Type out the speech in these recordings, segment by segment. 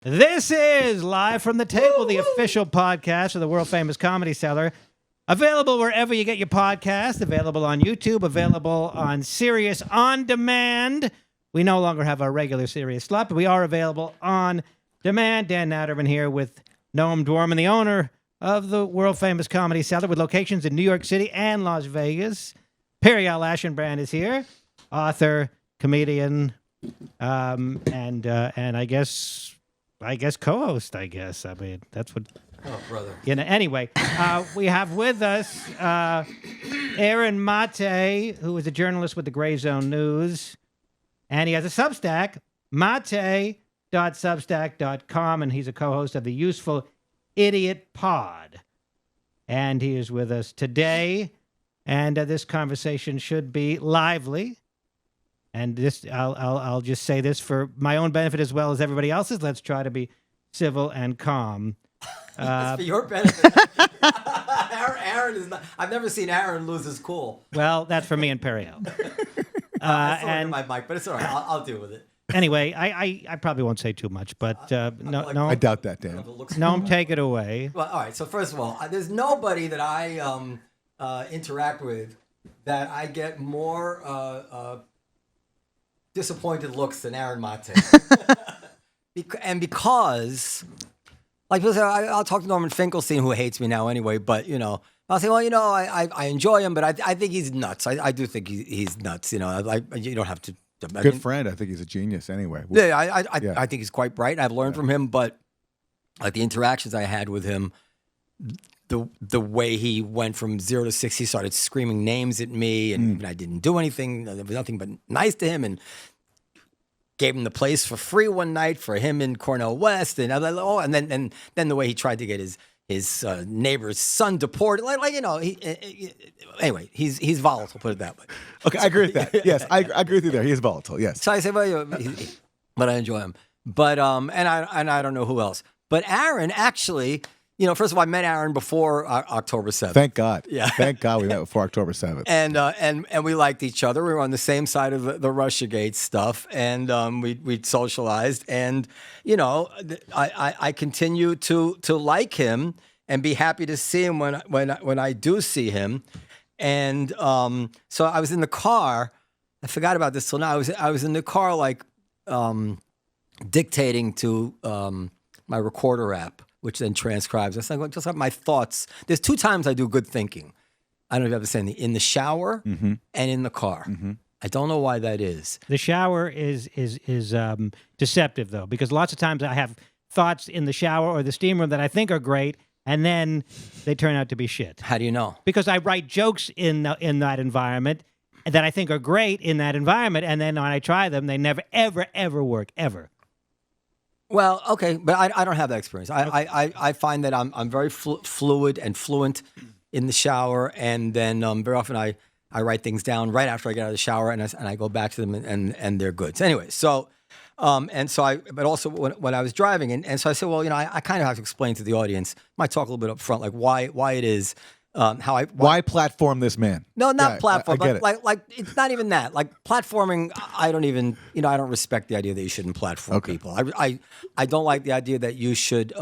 This is Live from the Table, the official podcast of the world-famous Comedy Cellar. Available wherever you get your podcast, available on YouTube, available on Sirius On Demand. We no longer have our regular Sirius slot, but we are available on demand. Dan Natterman here with Noam Dworman, the owner of the world-famous Comedy Cellar with locations in New York City and Las Vegas. Periel Ashenbrand is here, author, comedian, and I guess co-host. I mean, that's what. Oh, brother. Anyway, we have with us Aaron Maté, who is a journalist with the GrayZone News, and he has a Substack, Maté.substack.com, and he's a co-host of the Useful Idiot Pod, and he is with us today. And this conversation should be lively. And this, I'll just say this for my own benefit as well as everybody else's. Let's try to be civil and calm. That's for your benefit. Aaron is not. I've never seen Aaron lose his cool. Well, that's for me and Periel. And my mic, but it's all right. I'll deal with it. Anyway, I probably won't say too much, but no, I doubt that, Dan. No, take it away. Well, all right. So first of all, there's nobody that I interact with that I get more disappointed looks than Aaron Maté. And because, like, I'll talk to Norman Finkelstein, who hates me now anyway, but, I'll say, well, I enjoy him, but I think he's nuts. I do think he's nuts, you don't have to. Good friend. I think he's a genius anyway. Yeah, I think he's quite bright. I've learned from him, but like the interactions I had with him, the way he went from 0 to 60, he started screaming names at me, and I didn't do anything. There was nothing but nice to him, and gave him the place for free one night for him in Cornell West, and then the way he tried to get his neighbor's son deported, anyway, he's volatile. Put it that way. Okay, I agree with that. Yes, I agree with you there. He is volatile. Yes. So I say, well, but I enjoy him. But and I don't know who else. But Aaron actually. First of all, I met Aaron before October 7th. Thank God. Yeah. Thank God we met before October 7th. And we liked each other. We were on the same side of the Russiagate stuff, and we socialized. And I continue to like him and be happy to see him when I do see him. And so I was in the car. I forgot about this till now. I was in the car dictating to my recorder app, which then transcribes. It's like just like my thoughts. There's 2 times I do good thinking. I don't know if you have to say in the shower and in the car. Mm-hmm. I don't know why that is. The shower is deceptive though, because lots of times I have thoughts in the shower or the steam room that I think are great, and then they turn out to be shit. How do you know? Because I write jokes in that environment that I think are great in that environment, and then when I try them, they never ever work ever. Well, okay, but I don't have that experience. I find that I'm very fluid and fluent in the shower, and then very often I write things down right after I get out of the shower, and I go back to them, and they're good. So anyway, but also when I was driving, and so I said, well, I kind of have to explain to the audience. I might talk a little bit up front, like why it is. Why platform this man? No, not platform. I get it. Like it's not even that. Like platforming, I don't even. I don't respect the idea that you shouldn't platform people. I don't like the idea that you should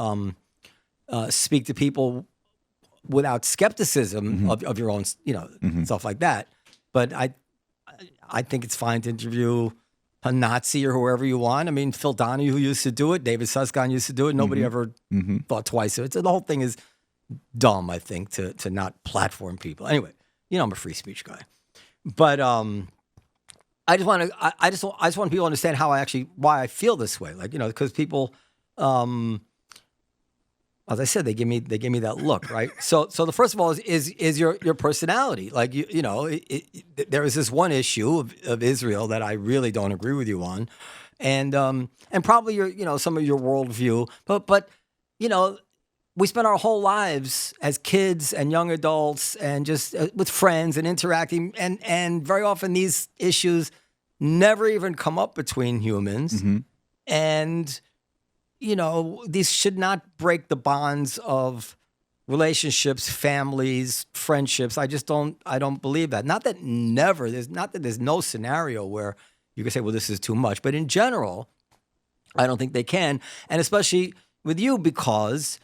speak to people without skepticism of your own, stuff like that. But I think it's fine to interview a Nazi or whoever you want. I mean, Phil Donahue used to do it. David Susskind used to do it. Nobody ever thought twice of it. So the whole thing is dumb, I think, to not platform people. Anyway, I'm a free speech guy, but I just want people to understand why I feel this way. Like, because people, as I said, they give me that look, right? So the first of all is your personality. Like there is this one issue of Israel that I really don't agree with you on, and probably your some of your worldview, but we spend our whole lives as kids and young adults and just with friends and interacting. And very often these issues never even come up between humans. And, these should not break the bonds of relationships, families, friendships. I don't believe that. Not that there's no scenario where you can say, well, this is too much. But in general, I don't think they can. And especially with you, because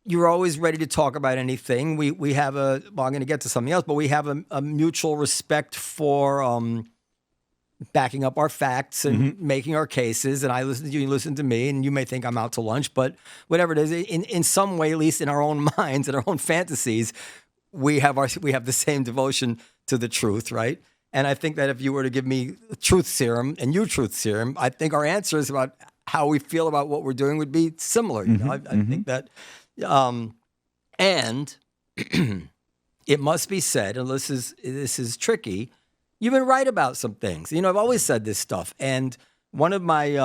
you're always ready to talk about anything. We have I'm going to get to something else, but we have a mutual respect for backing up our facts and making our cases. And I listen to you, you listen to me, and you may think I'm out to lunch, but whatever it is, in some way, at least in our own minds and our own fantasies, we have the same devotion to the truth, right? And I think that if you were to give me truth serum and you truth serum, I think our answers about how we feel about what we're doing would be similar. You know, I think that, and it must be said, and this is tricky. You've been right about some things. You know, I've always said this stuff, and one of my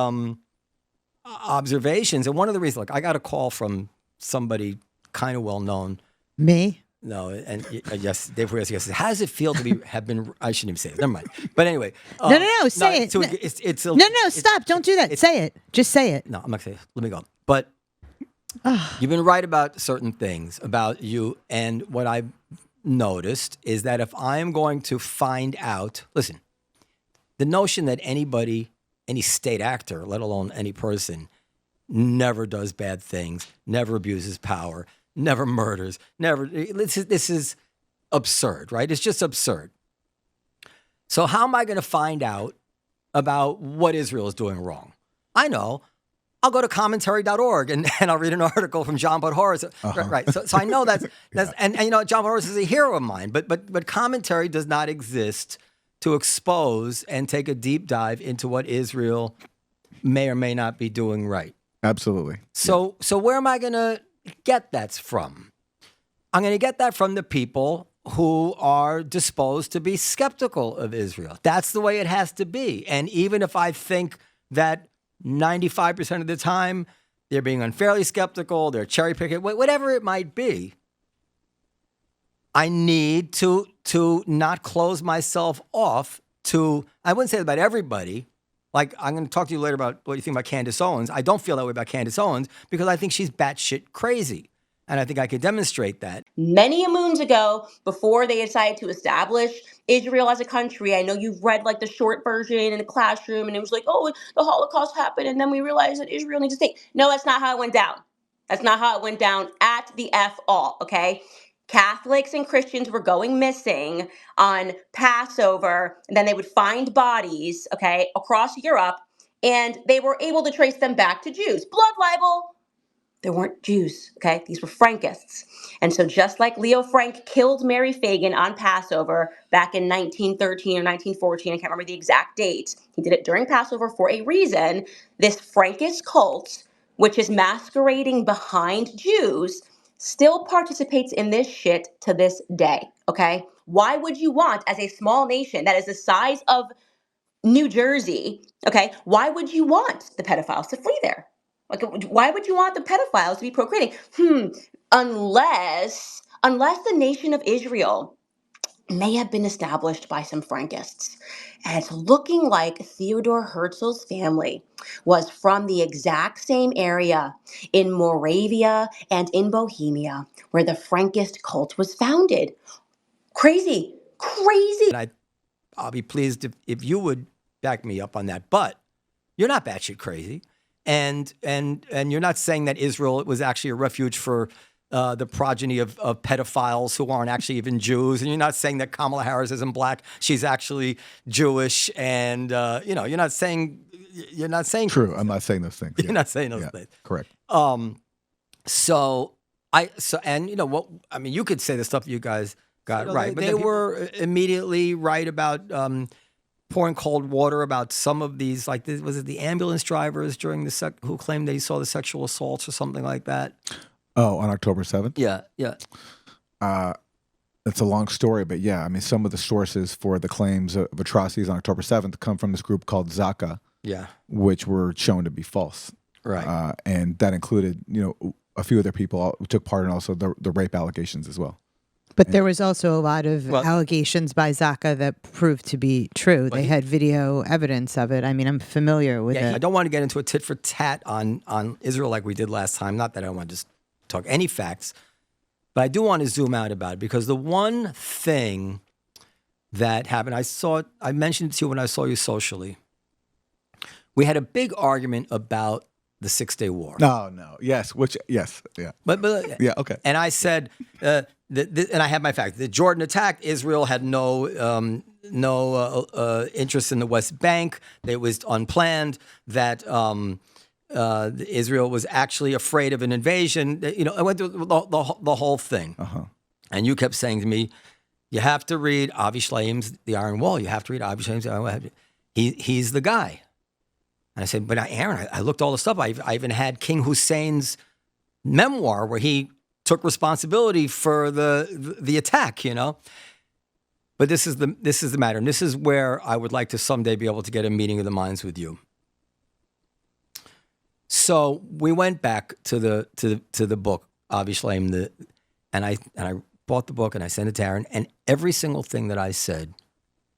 observations, and one of the reasons, like, I got a call from somebody kind of well known. Me? No, and yes, Dave Rios, yes. How does it feel to have been? I shouldn't even say it. Never mind. But anyway, no, say it. Stop! Don't do that. Say it. Just say it. No, I'm not saying it. Let me go. But you've been right about certain things about you, and what I've noticed is that if I'm going to find out, listen, the notion that anybody, any state actor, let alone any person, never does bad things, never abuses power, never murders, never. This is absurd, right? It's just absurd. So how am I going to find out about what Israel is doing wrong? I know. I'll go to commentary.org and I'll read an article from John Podhoretz. Right. So I know that's and you know, John Podhoretz is a hero of mine, but commentary does not exist to expose and take a deep dive into what Israel may or may not be doing right. Absolutely. So where am I going to get that from? I'm going to get that from the people who are disposed to be skeptical of Israel. That's the way it has to be. And even if I think that 95% of the time they're being unfairly skeptical, they're cherry picking, whatever it might be, I need to not close myself off to, I wouldn't say that about everybody. Like, I'm going to talk to you later about what you think about Candace Owens. I don't feel that way about Candace Owens because I think she's batshit crazy. And I think I could demonstrate that. Many moons ago, before they decided to establish Israel as a country, I know you've read like the short version in the classroom, and it was like, oh, the Holocaust happened, and then we realized that Israel needs a state. No, that's not how it went down. That's not how it went down at the F all, okay? Catholics and Christians were going missing on Passover, and then they would find bodies, okay, across Europe, and they were able to trace them back to Jews. Blood libel. They weren't Jews, okay? These were Frankists. And so just like Leo Frank killed Mary Fagin on Passover back in 1913 or 1914, I can't remember the exact date, he did it during Passover for a reason. This Frankist cult, which is masquerading behind Jews, still participates in this shit to this day, okay? Why would you want, as a small nation that is the size of New Jersey, okay, why would you want the pedophiles to flee there? Like, why would you want the pedophiles to be procreating? Unless the nation of Israel may have been established by some Frankists. And it's looking like Theodore Herzl's family was from the exact same area in Moravia and in Bohemia where the Frankist cult was founded. Crazy. And I'll be pleased if you would back me up on that. But you're not batshit crazy. And you're not saying that Israel was actually a refuge for the progeny of pedophiles who aren't actually even Jews. And you're not saying that Kamala Harris isn't black. She's actually Jewish. And, you're not saying. True. I'm not saying those things. You're not saying those things. Correct. And you know what? I mean, you could say the stuff you guys got right. But they were immediately right about pouring cold water about some of these, like, was it the ambulance drivers during who claimed they saw the sexual assaults or something like that? Oh, on October 7th? Yeah. It's a long story, but yeah, I mean, some of the sources for the claims of atrocities on October 7th come from this group called Zaka, which were shown to be false. Right. And that included, a few other people who took part in also the rape allegations as well. But there was also a lot of allegations by Zaka that proved to be true. They had video evidence of it. I mean, I'm familiar with it. I don't want to get into a tit for tat on Israel like we did last time. Not that I don't want to just talk any facts, but I do want to zoom out about it because the one thing that happened, I mentioned it to you when I saw you socially. we had a big argument about the 6-Day War. No. Yes. Yeah. But yeah. Okay. And I said, and I had my fact. The Jordan attack, Israel had no interest in the West Bank. It was unplanned. That Israel was actually afraid of an invasion. I went through the whole thing. And you kept saying to me, you have to read Avi Shlaim's The Iron Wall. You have to read Avi Shlaim's The Iron Wall. He's the guy. And I said, but Aaron, I looked all the stuff. I even had King Hussein's memoir where he took responsibility for the attack, But this is the matter. And this is where I would like to someday be able to get a meeting of the minds with you. So we went back to the book, Avi Shlaim, and I bought the book and I sent it to Aaron, and every single thing that I said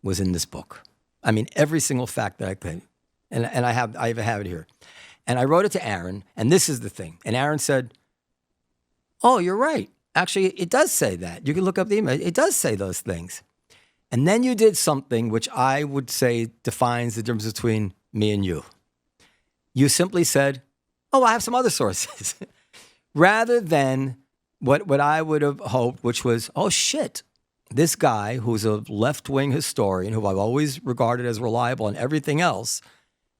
was in this book. I mean, every single fact that I could. And I even have it here. And I wrote it to Aaron, and this is the thing. And Aaron said, oh, you're right. Actually, it does say that. You can look up the email. It does say those things. And then you did something which I would say defines the difference between me and you. You simply said, oh, I have some other sources. Rather than what I would have hoped, which was, oh, shit. This guy who's a left-wing historian, who I've always regarded as reliable and everything else,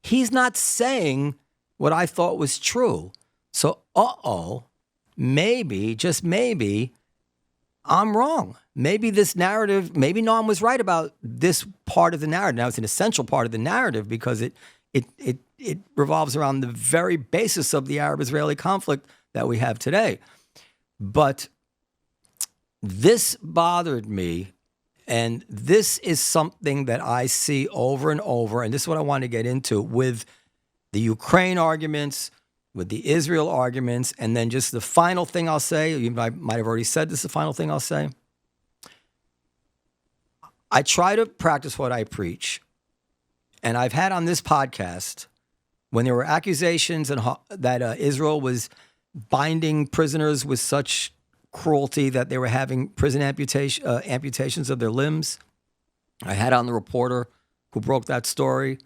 he's not saying what I thought was true. So, maybe, just maybe, I'm wrong. Maybe this narrative, maybe Noam was right about this part of the narrative. Now, it's an essential part of the narrative because it revolves around the very basis of the Arab-Israeli conflict that we have today. But this bothered me, and this is something that I see over and over, and this is what I want to get into with the Ukraine arguments, with the Israel arguments, and then just the final thing I'll say, I might have already said this, the final thing I'll say. I try to practice what I preach, and I've had on this podcast, when there were accusations that Israel was binding prisoners with such cruelty that they were having prison amputations of their limbs. I had on the reporter who broke that story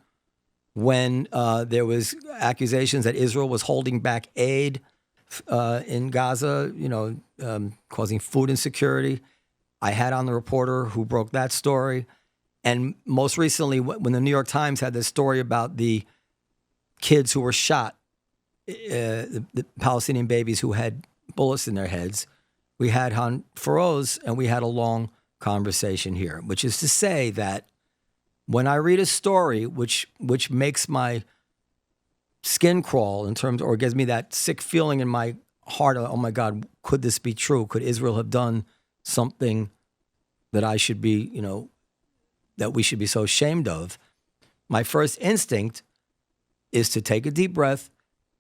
when there was accusations that Israel was holding back aid in Gaza, causing food insecurity. I had on the reporter who broke that story. And most recently, when the New York Times had this story about the kids who were shot, the Palestinian babies who had bullets in their heads, we had Han Feroz, and we had a long conversation here, which is to say that when I read a story which makes my skin crawl or gives me that sick feeling in my heart, oh my God, could this be true? Could Israel have done something that I should be, that we should be so ashamed of? My first instinct is to take a deep breath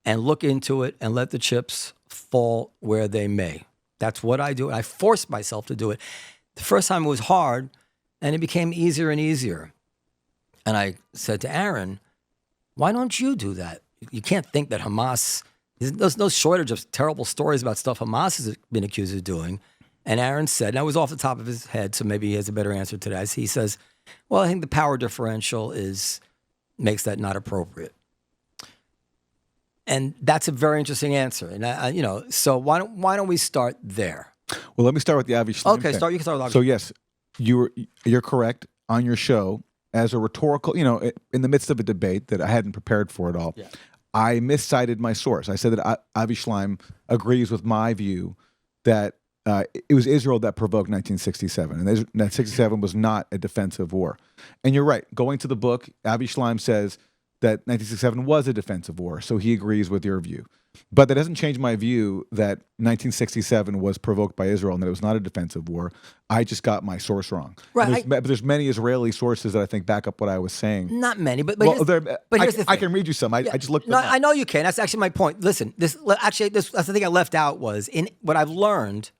and look into it and let the chips fall where they may. That's what I do. I forced myself to do it. The first time it was hard, and it became easier and easier. And I said to Aaron, why don't you do that? You can't think that Hamas, there's no shortage of terrible stories about stuff Hamas has been accused of doing. And Aaron said, and I was off the top of his head, so maybe he has a better answer to that. He says, well, I think the power differential makes that not appropriate. And that's a very interesting answer. And so why don't we start there? Well, let me start with the Avi Shlaim. Okay, you can start with Avi. So yes, you're correct on your show as a rhetorical, in the midst of a debate that I hadn't prepared for at all. Yeah. I miscited my source. I said that Avi Shlaim agrees with my view that it was Israel that provoked 1967, and 1967 was not a defensive war. And you're right. Going to the book, Avi Shlaim says that 1967 was a defensive war, so he agrees with your view. But that doesn't change my view that 1967 was provoked by Israel and that it was not a defensive war. I just got my source wrong. Right. But there's many Israeli sources that I think back up what I was saying. Not many, but well, here's the thing. I can read you some. I just looked. No, I know you can. That's actually my point. Listen, that's the thing I left out was in what I've learned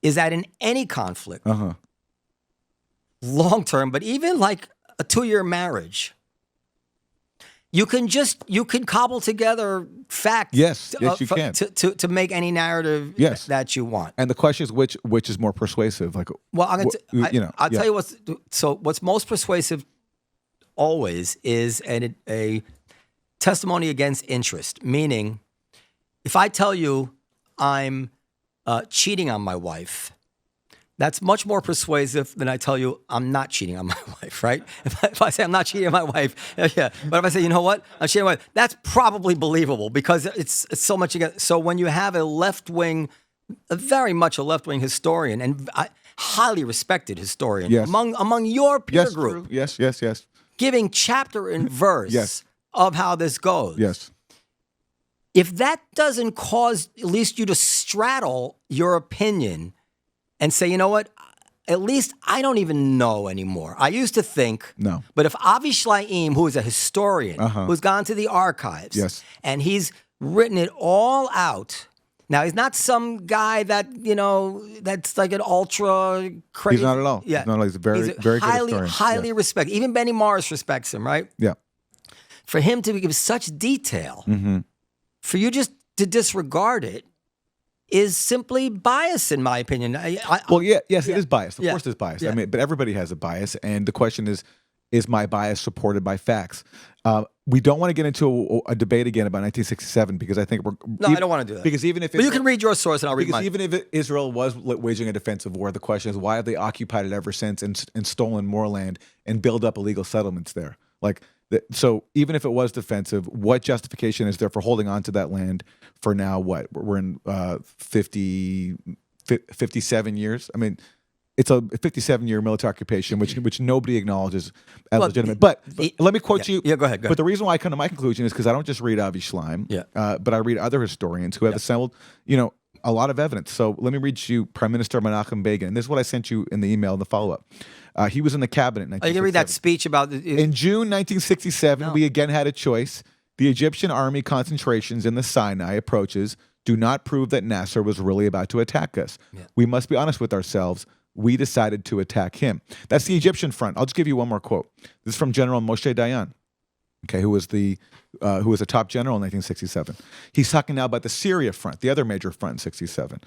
is that in any conflict, long term, but even like a 2-year marriage, you can cobble together facts. Yes, you can to make any narrative that you want. And the question is which is more persuasive. Like, well, I'll tell you what's most persuasive always is a testimony against interest, meaning if I tell you I'm cheating on my wife, that's much more persuasive than I tell you I'm not cheating on my wife, right? If I say I'm not cheating on my wife, yeah. But if I say, you know what, I'm cheating on my wife, that's probably believable because it's so much again. So when you have very much a left-wing historian and highly respected historian among your peer group, true. Yes, giving chapter and verse of how this goes. Yes. If that doesn't cause at least you to straddle your opinion and say, you know what, at least I don't even know anymore. I used to think, no. But if Avi Shlaim, who is a historian, who's gone to the archives, and he's written it all out. Now, he's not some guy that, that's like an ultra crazy. He's not at all. Yeah. He's a very good historian. Highly respected. Even Benny Morris respects him, right? Yeah. For him to give such detail, for you just to disregard it, is simply bias, in my opinion. It is biased. Of course, there's bias. I mean, but everybody has a bias, and the question is my bias supported by facts? We don't want to get into a debate again about 1967 because I think I don't want to do that. Because even if you can read your source and I'll read mine. Because even if Israel was waging a defensive war, the question is why have they occupied it ever since and stolen more land and build up illegal settlements there? So even if it was defensive, what justification is there for holding on to that land for now? What we're in 57 years. I mean, it's a 57-year military occupation, which nobody acknowledges as legitimate. But let me quote you. Yeah, go ahead. But the reason why I come to my conclusion is because I don't just read Avi Shlaim, but I read other historians who have assembled, a lot of evidence. So let me read you Prime Minister Menachem Begin. And this is what I sent you in the email in the follow-up. He was in the cabinet in 1967. You can read that speech about... In June 1967, we again had a choice. The Egyptian army concentrations in the Sinai approaches do not prove that Nasser was really about to attack us. Yeah. We must be honest with ourselves. We decided to attack him. That's the Egyptian front. I'll just give you one more quote. This is from General Moshe Dayan, who was a top general in 1967. He's talking now about the Syria front, the other major front in 67.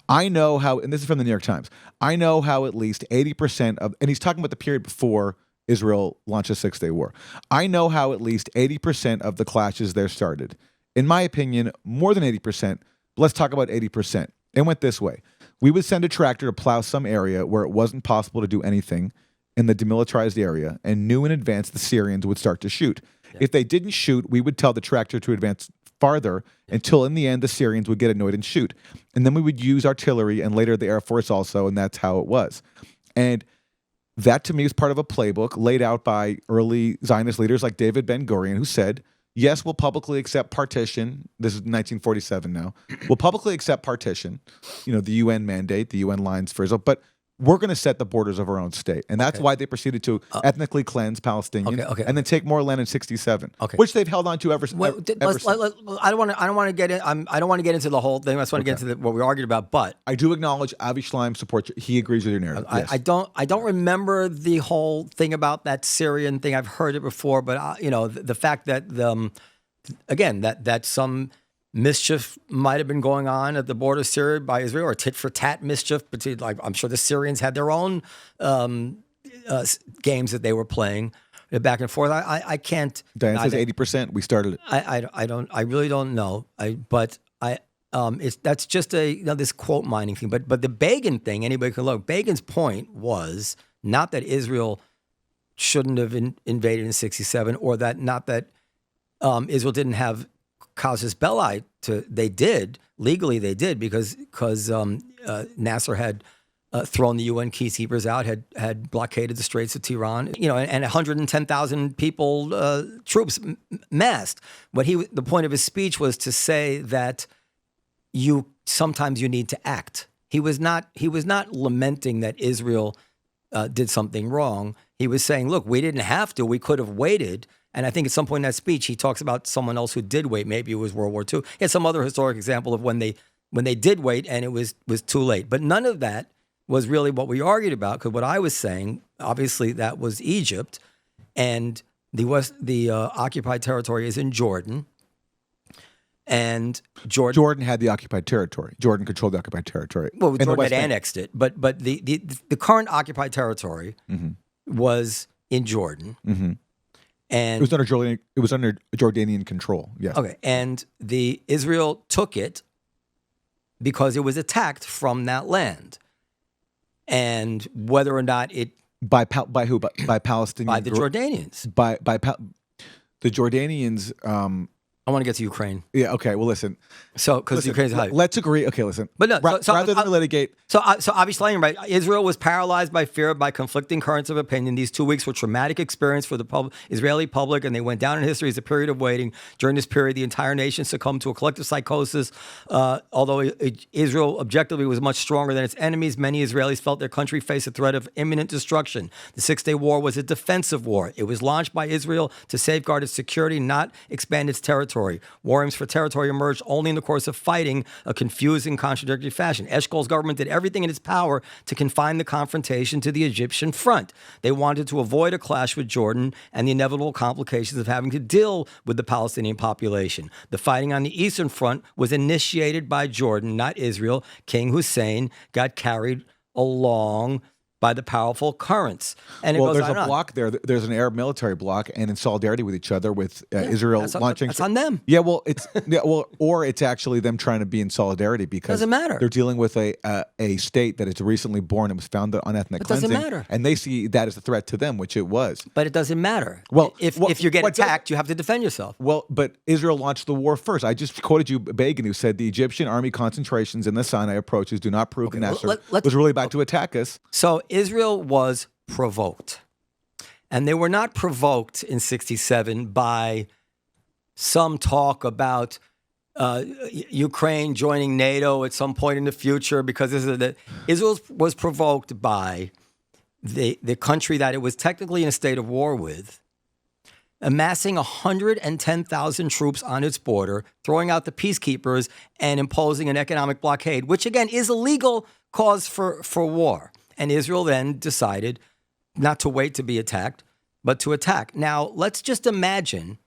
I know how, and this is from the New York Times, I know how at least 80% of, and he's talking about the period before Israel launched a Six-Day War. I know how at least 80% of the clashes there started. In my opinion, more than 80%, but let's talk about 80%. It went this way. We would send a tractor to plow some area where it wasn't possible to do anything in the demilitarized area and knew in advance the Syrians would start to shoot. Yeah. If they didn't shoot, we would tell the tractor to advance farther until in the end the Syrians would get annoyed and shoot. And then we would use artillery and later the Air Force also, and that's how it was. And that to me is part of a playbook laid out by early Zionist leaders like David Ben-Gurion, who said, yes, we'll publicly accept partition. This is 1947 now. We'll publicly accept partition, the UN mandate, the UN lines for Israel, but we're going to set the borders of our own state. And that's why they proceeded to ethnically cleanse Palestinians and then take more land in 67, which they've held on to ever since. I don't want to get in. I don't want to get into the whole thing. I just want to get into what we argued about. But I do acknowledge Avi Shlaim supports you. He agrees with your narrative. Yes. I don't remember the whole thing about that Syrian thing. I've heard it before, but the fact that that some mischief might have been going on at the border of Syria by Israel, or tit for tat mischief. But I'm sure the Syrians had their own games that they were playing back and forth. I can't. Diane says 80%. We started it. I really don't know. That's just this quote mining thing. But the Begin thing, anybody can look. Begin's point was not that Israel shouldn't have invaded in 67, or that Israel didn't have casus belli. They did legally. They did because Nasser had thrown the UN peacekeepers out, had blockaded the Straits of Tiran, and 110,000 people, troops massed. The point of his speech was to say that sometimes you need to act. He was not lamenting that Israel did something wrong. He was saying, look, we didn't have to. We could have waited. And I think at some point in that speech, he talks about someone else who did wait. Maybe it was World War II. He had some other historic example of when they did wait and it was too late. But none of that was really what we argued about, because what I was saying, obviously, that was Egypt, and the occupied territory is in Jordan. And Jordan had the occupied territory. Jordan controlled the occupied territory. Well, Jordan had annexed it, but the current occupied territory was in Jordan. And It was under Jordanian control. Yes. okay, and Israel took it because it was attacked from that land, and whether or not it By who? By Palestinian. by the Jordanians. The Jordanians. I want to get to Ukraine. Yeah. Okay. Well, listen. So because Ukraine's high. Let's agree. Okay. Listen. But no, rather than litigate. So obviously, right. Israel was paralyzed by fear, by conflicting currents of opinion. These 2 weeks were traumatic experience for the Israeli public, and they went down in history as a period of waiting. During this period, the entire nation succumbed to a collective psychosis. Although Israel objectively was much stronger than its enemies, many Israelis felt their country faced a threat of imminent destruction. The Six-Day War was a defensive war. It was launched by Israel to safeguard its security, not expand its territory. War aims for territory emerged only in the course of fighting a confusing, contradictory fashion. Eshkol's government did everything in its power to confine the confrontation to the Egyptian front. They wanted to avoid a clash with Jordan and the inevitable complications of having to deal with the Palestinian population. The fighting on the Eastern Front was initiated by Jordan, not Israel. King Hussein got carried along by the powerful currents. And Well, there's a block there. There's an Arab military block, and in solidarity with each other, with Israel launching. That's on them. Yeah, well, or it's actually them trying to be in solidarity because Doesn't matter. They're dealing with a state that is recently born and was founded on ethnic It doesn't cleansing, matter. and they see that as a threat to them, which it was. But it doesn't matter. Well, if you get what does- attacked, you have to defend yourself. Well, but Israel launched the war first. I just quoted you, Begin, who said the Egyptian army concentrations in the Sinai approaches do not prove Nasser was really about to attack us. So Israel was provoked. And they were not provoked in 1967 by some talk about Ukraine joining NATO at some point in the future, because Israel was provoked by the country that it was technically in a state of war with, amassing 110,000 troops on its border, throwing out the peacekeepers, and imposing an economic blockade, which again is a legal cause for war. And Israel then decided not to wait to be attacked, but to attack. Now, let's just imagine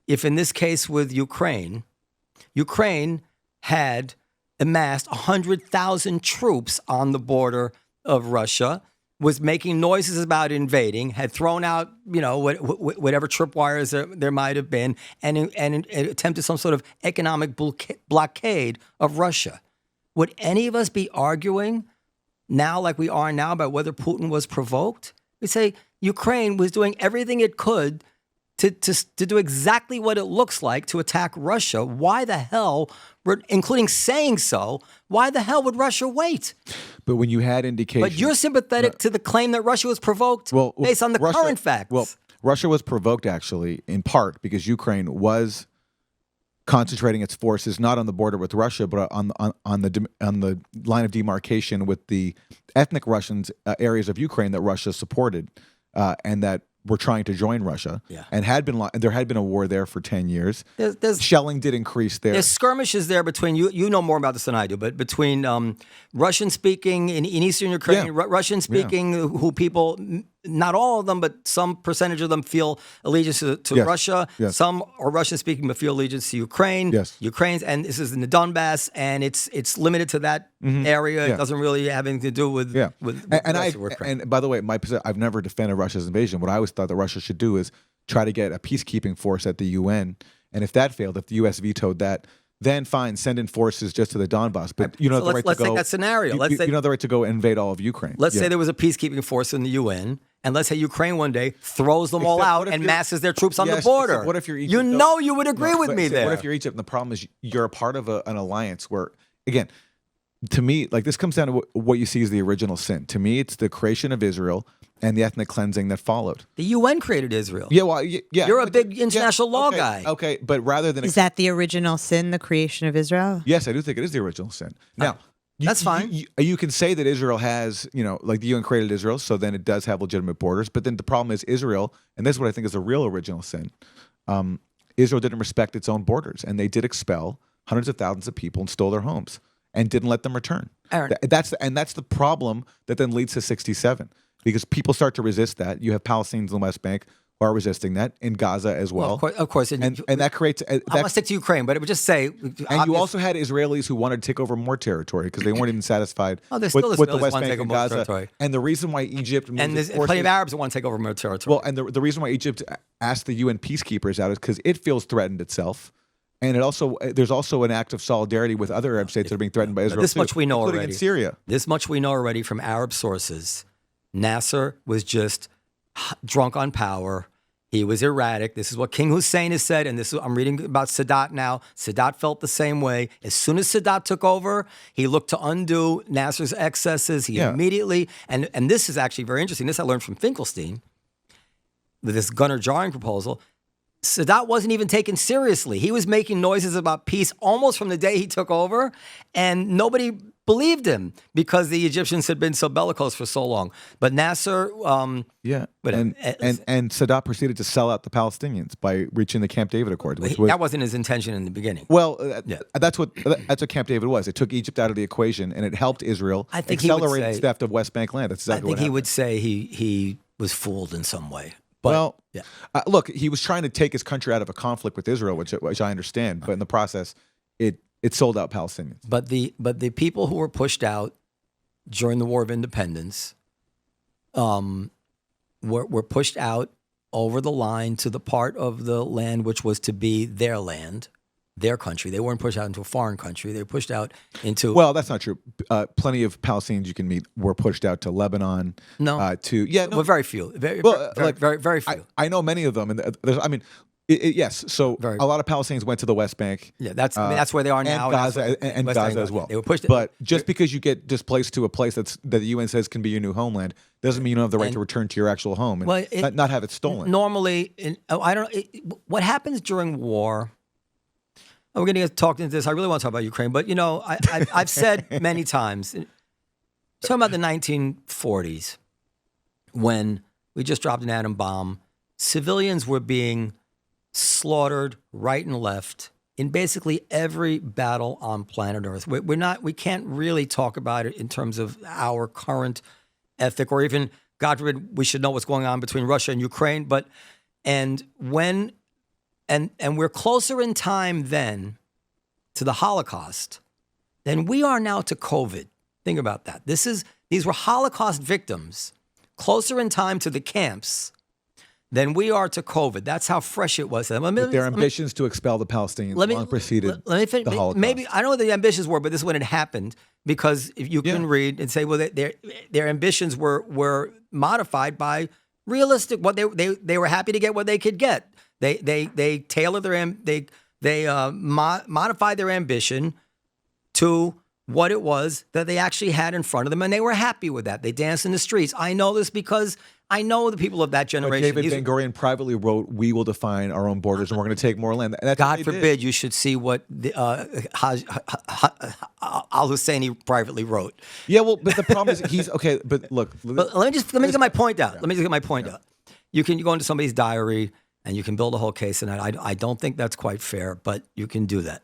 if in this case with Ukraine had amassed 100,000 troops on the border of Russia, was making noises about invading, had thrown out, whatever tripwires there might have been, and attempted some sort of economic blockade of Russia. Would any of us be arguing now, like we are now, about whether Putin was provoked? We say Ukraine was doing everything it could to do exactly what it looks like to attack Russia. Why the hell, including saying so, why the hell would Russia wait? But when you had indications... But you're sympathetic to the claim that Russia was provoked based on the current facts. Well, Russia was provoked, actually, in part because Ukraine was concentrating its forces not on the border with Russia, but on the line of demarcation with the ethnic Russians, areas of Ukraine that Russia supported, and that were trying to join Russia. Yeah. And there had been a war there for 10 years. Shelling did increase there. There's skirmishes there between you know more about this than I do, but between Russian speaking in eastern Ukraine, Russian speaking who people, not all of them, but some percentage of them feel allegiance to Russia. Yes. Some are Russian speaking but feel allegiance to Ukraine. Yes. Ukraine's, and this is in the Donbass, and it's limited to that area. It doesn't really have anything to do with the rest of Ukraine. And by the way, I've never defended Russia's invasion. What I always thought that Russia should do is try to get a peacekeeping force at the UN, and if that failed, if the U.S. vetoed that, then fine, send in forces just to the Donbass. But you know, let's take that scenario. You know the right to go invade all of Ukraine. Let's say there was a peacekeeping force in the UN, and let's say Ukraine one day throws them all out and masses their troops on the border. What if you're Egypt? You would agree with me there. What if you're Egypt? And the problem is you're a part of an alliance where, again, to me, like this comes down to what you see as the original sin. To me, it's the creation of Israel and the ethnic cleansing that followed. The UN created Israel. Yeah, well, yeah. You're a big international law guy. Okay, but rather than... Is that the original sin, the creation of Israel? Yes, I do think it is the original sin. Now, that's fine. You can say that Israel has, like the UN created Israel, so then it does have legitimate borders. But then the problem is Israel, and this is what I think is the real original sin. Israel didn't respect its own borders, and they did expel hundreds of thousands of people and stole their homes and didn't let them return. That's the problem that then leads to 67. Because people start to resist that. You have Palestinians in the West Bank are resisting that in Gaza as well. Of course. And that creates. I want to stick to Ukraine, but it would just say. And you also had Israelis who wanted to take over more territory because they weren't even satisfied there's with still the Israelis West want to Bank take and over more Gaza. territory. And the reason why Egypt moved and there's plenty of Arabs that want to take over more territory. Well, and the reason why Egypt asked the UN peacekeepers out is because it feels threatened itself. And there's also an act of solidarity with other Arab states that are being threatened by Israel. This much we know including already. in Syria. This much we know already from Arab sources. Nasser was just drunk on power. He was erratic. This is what King Hussein has said, and I'm reading about Sadat now. Sadat felt the same way. As soon as Sadat took over, he looked to undo Nasser's excesses. He immediately, and this is actually very interesting. This I learned from Finkelstein, with this gunner jarring proposal. Sadat wasn't even taken seriously. He was making noises about peace almost from the day he took over, and nobody believed him because the Egyptians had been so bellicose for so long. But Nasser, and Sadat proceeded to sell out the Palestinians by reaching the Camp David Accord. That wasn't his intention in the beginning. Well, that's what Camp David was. It took Egypt out of the equation, and it helped Israel accelerate its theft of West Bank land. That's exactly what happened. He would say he was fooled in some way. But, look, he was trying to take his country out of a conflict with Israel, which I understand. But in the process, it sold out Palestinians. But the people who were pushed out during the War of Independence were pushed out over the line to the part of the land which was to be their land, their country. They weren't pushed out into a foreign country. They were pushed out into... Well, that's not true. Plenty of Palestinians you can meet were pushed out to Lebanon. No. Well, very few. Very few. I know many of them. And yes. So a lot of Palestinians went to the West Bank. Yeah, that's where they are now. And Gaza as well. They were pushed. But just because you get displaced to a place that the UN says can be your new homeland doesn't mean you don't have the right to return to your actual home and not have it stolen. Normally, what happens during war... We're going to get talked into this. I really want to talk about Ukraine, but I've said many times, talking about the 1940s, when we just dropped an atom bomb, civilians were being slaughtered right and left in basically every battle on planet Earth. We can't really talk about it in terms of our current ethic, or even, God forbid, we should know what's going on between Russia and Ukraine. And we're closer in time then to the Holocaust than we are now to COVID. Think about that. These were Holocaust victims, closer in time to the camps than we are to COVID. That's how fresh it was. But their ambitions to expel the Palestinians long preceded the Holocaust. Maybe I don't know what the ambitions were, but this is when it happened. Because if you can read and say, well, their ambitions were modified by realistic. What they were happy to get what they could get. They tailored modified their ambition to what it was that they actually had in front of them, and they were happy with that. They danced in the streets. I know this because I know the people of that generation. But David Ben-Gurion privately wrote, "We will define our own borders, and we're going to take more land." God forbid you should see what al-Husseini privately wrote. Yeah, well, but the problem is he's okay. But look, let me get my point out. Let me just get my point out. You go into somebody's diary and you can build a whole case, and I don't think that's quite fair, but you can do that.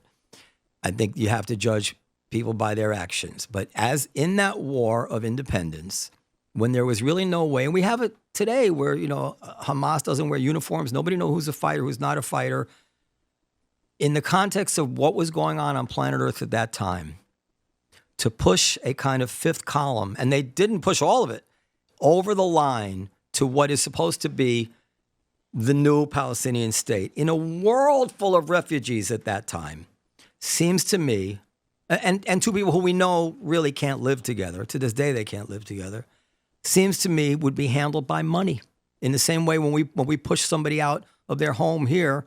I think you have to judge people by their actions. But as in that war of independence, when there was really no way, and we have it today where, Hamas doesn't wear uniforms. Nobody knows who's a fighter, who's not a fighter. In the context of what was going on planet Earth at that time, to push a kind of fifth column, and they didn't push all of it, over the line to what is supposed to be the new Palestinian state, in a world full of refugees at that time, seems to me, and two people who we know really can't live together, to this day they can't live together, seems to me would be handled by money. In the same way when we push somebody out of their home here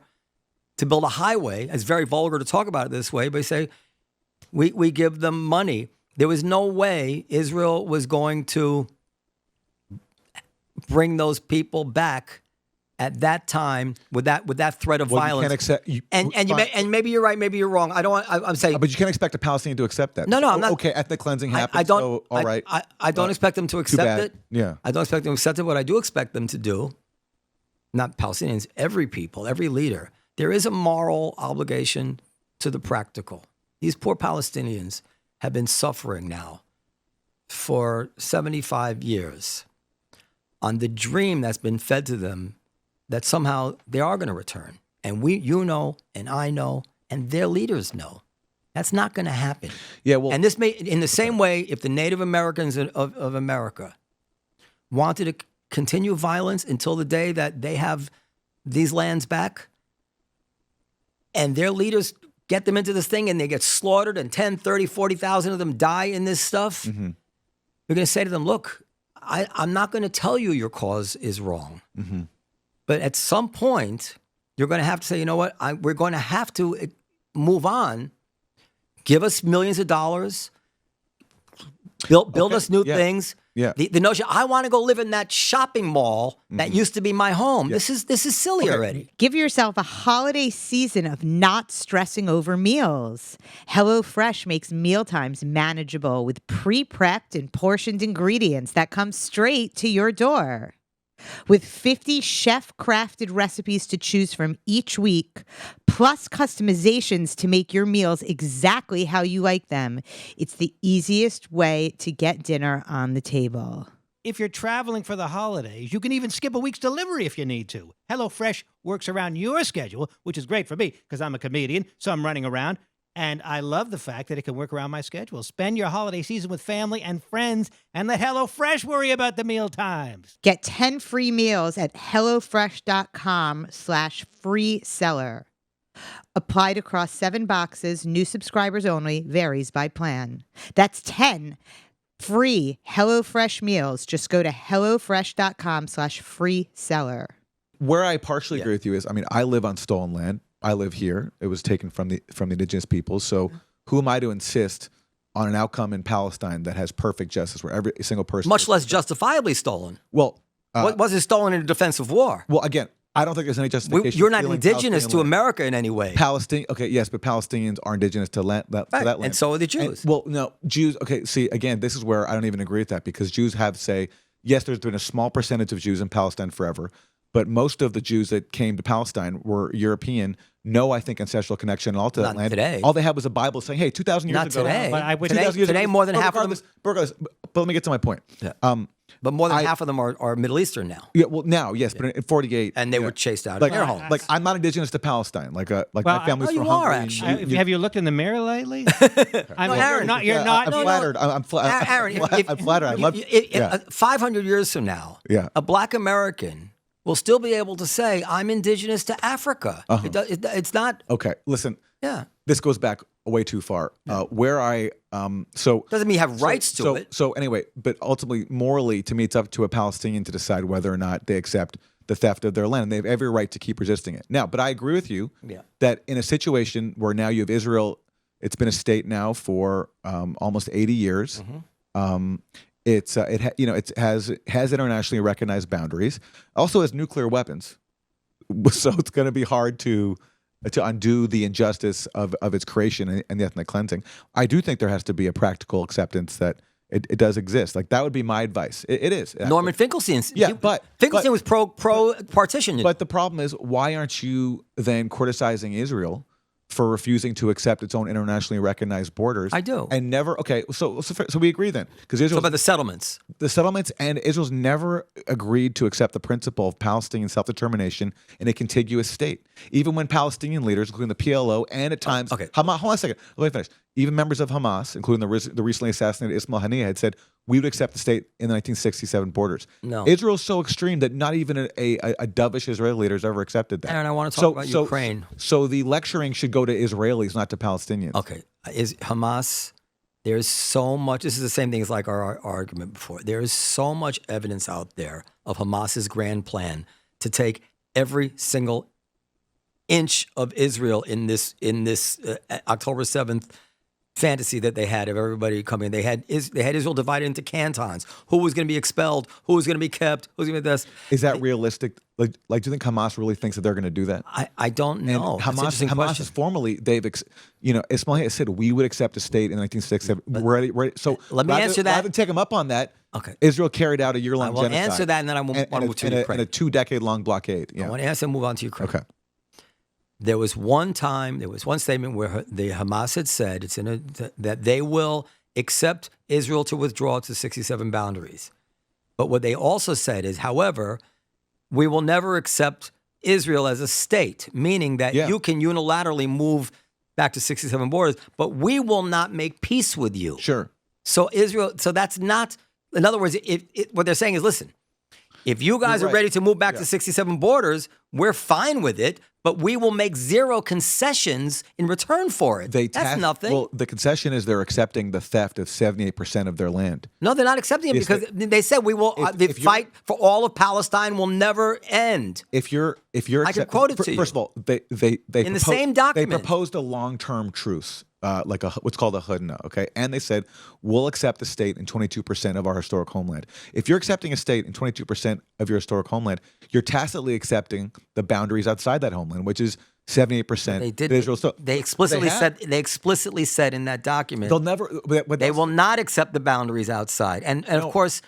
to build a highway, it's very vulgar to talk about it this way, but say we give them money. There was no way Israel was going to bring those people back at that time with that threat of violence. You can't accept, and maybe you're right, maybe you're wrong. I'm saying, but you can't expect a Palestinian to accept that. No, I'm not. Okay, ethnic cleansing happens. I don't. So, all right. I don't expect them to accept it. Yeah. I don't expect them to accept it. What I do expect them to do, not Palestinians, every people, every leader, there is a moral obligation to the practical. These poor Palestinians have been suffering now for 75 years on the dream that's been fed to them that somehow they are going to return. And you know, and I know, and their leaders know. That's not going to happen. Yeah, well, and this may, in the same way, if the Native Americans of America wanted to continue violence until the day that they have these lands back, and their leaders get them into this thing and they get slaughtered and 10, 30, 40,000 of them die in this stuff, you're going to say to them, look, I'm not going to tell you your cause is wrong. But at some point, you're going to have to say, you know what, we're going to have to move on. Give us millions of dollars. Build us new things. Yeah. The notion, I want to go live in that shopping mall that used to be my home. This is silly already. Give yourself a holiday season of not stressing over meals. HelloFresh makes mealtimes manageable with pre-prepped and portioned ingredients that come straight to your door. With 50 chef-crafted recipes to choose from each week, plus customizations to make your meals exactly how you like them, it's the easiest way to get dinner on the table. If you're traveling for the holidays, you can even skip a week's delivery if you need to. HelloFresh works around your schedule, which is great for me because I'm a comedian, so I'm running around. And I love the fact that it can work around my schedule. Spend your holiday season with family and friends and let HelloFresh worry about the meal times. Get 10 free meals at HelloFresh.com/freeseller. Applied across 7 boxes, new subscribers only, varies by plan. That's 10 free HelloFresh meals. Just go to HelloFresh.com/freeseller. where I partially agree with you is, I mean, I live on stolen land. I live here. It was taken from the indigenous peoples. So who am I to insist on an outcome in Palestine that has perfect justice, where every single person, Much less justifiably stolen. Well, was it stolen in a defensive war? well, again, I don't think there's any justification. You're not stealing indigenous to Palestinian land. America in any way. Okay, yes, but Palestinians are indigenous to land, to that land. And so are the Jews. Well, no, Jews. Okay, see, again, this is where I don't even agree with that, because Jews have say, yes, there's been a small percentage of Jews in Palestine forever, but most of the Jews that came to Palestine were European. No, I think ancestral connection at all to that Not land. today. All they had was a Bible saying, "Hey, 2,000 years Not ago." today. But I would- 2,000 years Today, ago- more than half of them- regardless, but let me get to my point. Yeah. Um, But more than half of them are Middle Eastern now. yeah, well, now, yes, but in 48, And they yeah. were chased out like of their homes. Like I'm not indigenous to Palestine. Like Well, my family's you from are, Hungary. actually. Have you looked in the mirror lately? I mean, Aaron, you're not. I'm flattered. I'm flattered. Aaron, I'm flattered. I love. 500 years from now, Yeah. a black American will still be able to say, I'm indigenous to Africa. It's not, Okay, listen. yeah. This goes back way too far. Where I so Doesn't mean you have rights to it. So anyway, but ultimately, morally, to me, it's up to a Palestinian to decide whether or not they accept the theft of their land, and they have every right to keep resisting it. Now, but I agree with you that in a situation where now you have Israel, it's been a state now for almost 80 years. It has internationally recognized boundaries. Also has nuclear weapons, so it's going to be hard to undo the injustice of its creation and the ethnic cleansing. I do think there has to be a practical acceptance that it does exist. Like, that would be my advice. It is. Norman Finkelstein. Finkelstein was pro partition. But the problem is, why aren't you then criticizing Israel for refusing to accept its own internationally recognized borders? I do. And never. Okay, so we agree then, because Israel. So about the settlements. The settlements, and Israel's never agreed to accept the principle of Palestinian self-determination in a contiguous state. Even when Palestinian leaders, including the PLO and at times Hamas, hold on a second, let me finish. Even members of Hamas, including the recently assassinated Ismail Haniyeh, had said we would accept the state in the 1967 borders. No. Israel's so extreme that not even a dovish Israeli leader has ever accepted that. Aaron, I want to talk about Ukraine. So the lecturing should go to Israelis, not to Palestinians. Okay. Is Hamas, there's so much, this is the same thing as like our argument before. There is so much evidence out there of Hamas's grand plan to take every single inch of Israel in this October 7th fantasy that they had of everybody coming. They had Israel divided into cantons. Who was going to be expelled? Who was going to be kept? Who's going to be this? Is that realistic? Like, do you think Hamas really thinks that they're going to do that? I don't know. And Hamas is formally, Ismail Haniyeh said we would accept a state in 1967. Ready. So let me answer that. Rather than take them up on that, okay. Israel carried out a year-long genocide. I will answer that, and then I want to move to Ukraine. And a 2-decade-long blockade. Yeah. I want to answer and move on to Ukraine. Okay. There was one statement where the Hamas had said that they will accept Israel to withdraw to 67 boundaries. But what they also said is, however, we will never accept Israel as a state, meaning that Yeah. you can unilaterally move back to 67 borders, but we will not make peace with you. Sure. So Israel, so that's not, in other words, what they're saying is, listen, if you guys You're are right. ready to move back Yeah. to 67 borders, we're fine with it, but we will make zero concessions in return for it. That's nothing. Well, the concession is they're accepting the theft of 78% of their land. No, they're not accepting it Yes, because they said we will. The if you're- fight for all of Palestine will never end. If you're I can quote it to you. First of all, they In the same document. they proposed a long-term truce, like what's called a hudna, okay? And they said we'll accept the state in 22% of our historic homeland. If you're accepting a state in 22% of your historic homeland, you're tacitly accepting the boundaries outside that homeland, which is 78% They did. Israel. So They explicitly have. said. They explicitly said in that document They'll never. But they will not accept the boundaries outside. And of course,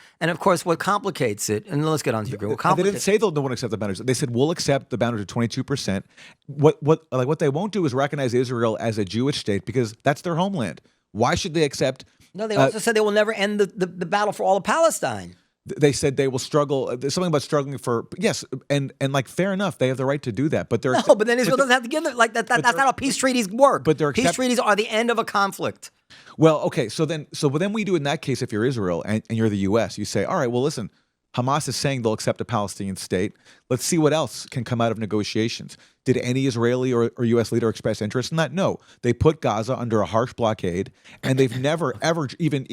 what complicates it. And let's get on to your what They complicates. didn't say they'll no one accept the boundaries. They said we'll accept the boundaries of 22%. What they won't do is recognize Israel as a Jewish state because that's their homeland. Why should they accept? No, they also said they will never end the battle for all of Palestine. They said they will struggle. There's something about struggling for yes, and like fair enough, they have the right to do that. But they're No, but then Israel doesn't have to give it like that. That's not how peace treaties work. but they're peace treaties are the end of a conflict. Well, okay, so then we do in that case if you're Israel and you're the U.S. You say, all right, well, listen, Hamas is saying they'll accept a Palestinian state. Let's see what else can come out of negotiations. Did any Israeli or U.S. leader express interest in that? No. They put Gaza under a harsh blockade, and they've never ever even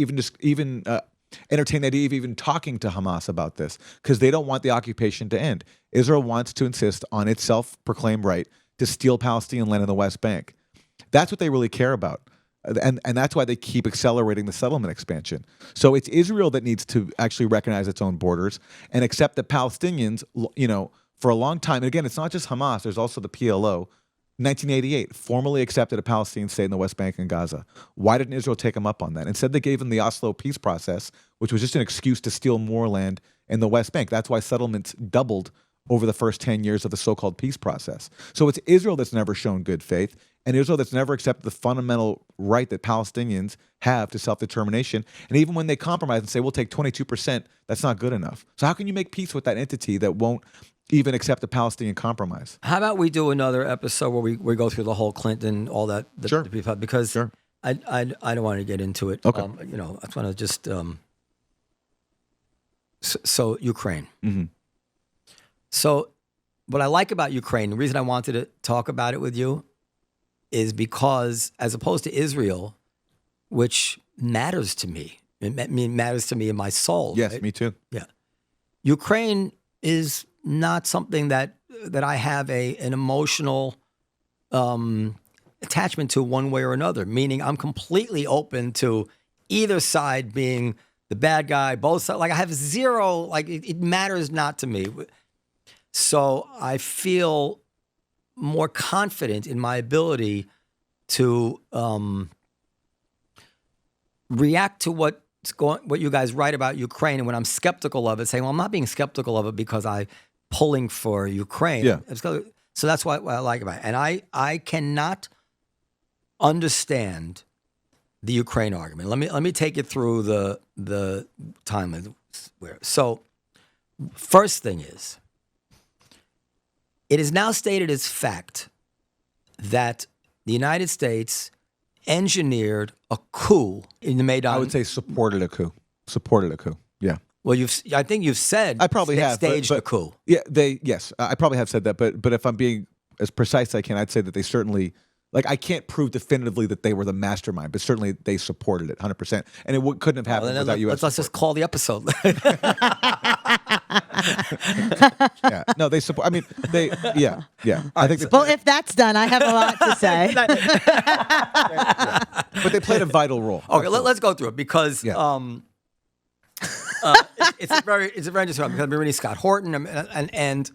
entertain the idea of even talking to Hamas about this because they don't want the occupation to end. Israel wants to insist on its self-proclaimed right to steal Palestinian land in the West Bank. That's what they really care about. And that's why they keep accelerating the settlement expansion. So it's Israel that needs to actually recognize its own borders and accept that Palestinians, for a long time, and again, it's not just Hamas, there's also the PLO, 1988, formally accepted a Palestinian state in the West Bank and Gaza. Why didn't Israel take them up on that? Instead, they gave them the Oslo peace process, which was just an excuse to steal more land in the West Bank. That's why settlements doubled over the first 10 years of the so-called peace process. So it's Israel that's never shown good faith, and Israel that's never accepted the fundamental right that Palestinians have to self-determination. And even when they compromise and say, we'll take 22%, that's not good enough. So how can you make peace with that entity that won't even accept a Palestinian compromise? How about we do another episode where we go through the whole Clinton, all that, Sure. because Sure. I don't want to get into it. Okay. I just want to just so Ukraine. Mm-hmm. So what I like about Ukraine, the reason I wanted to talk about it with you is because as opposed to Israel, which matters to me, matters to me in my soul. Yes, right? me too. Yeah. Ukraine is not something that I have an emotional attachment to one way or another, meaning I'm completely open to either side being the bad guy, both sides. Like I have zero, like it matters not to me. So I feel more confident in my ability to react to what you guys write about Ukraine, and when I'm skeptical of it, saying, well, I'm not being skeptical of it because I'm pulling for Ukraine. Yeah. So that's what I like about it. And I cannot understand the Ukraine argument. Let me take it through the timeline. So first thing is, it is now stated as fact that the United States engineered a coup in the Maidan. I would say supported a coup. Yeah. Well, I think you've said I probably have staged but a coup. Yeah, yes, I probably have said that, but if I'm being as precise as I can, I'd say that they certainly, like, I can't prove definitively that they were the mastermind, but certainly they supported it 100%, and it couldn't have happened without U.S. Let's just call the episode. Yeah, no, they support. I mean, yeah. I think, Well, if that's done, I have a lot to say. but they played a vital role. Okay, let's go through it because Yeah. it's a very interesting one because I'm reading Scott Horton and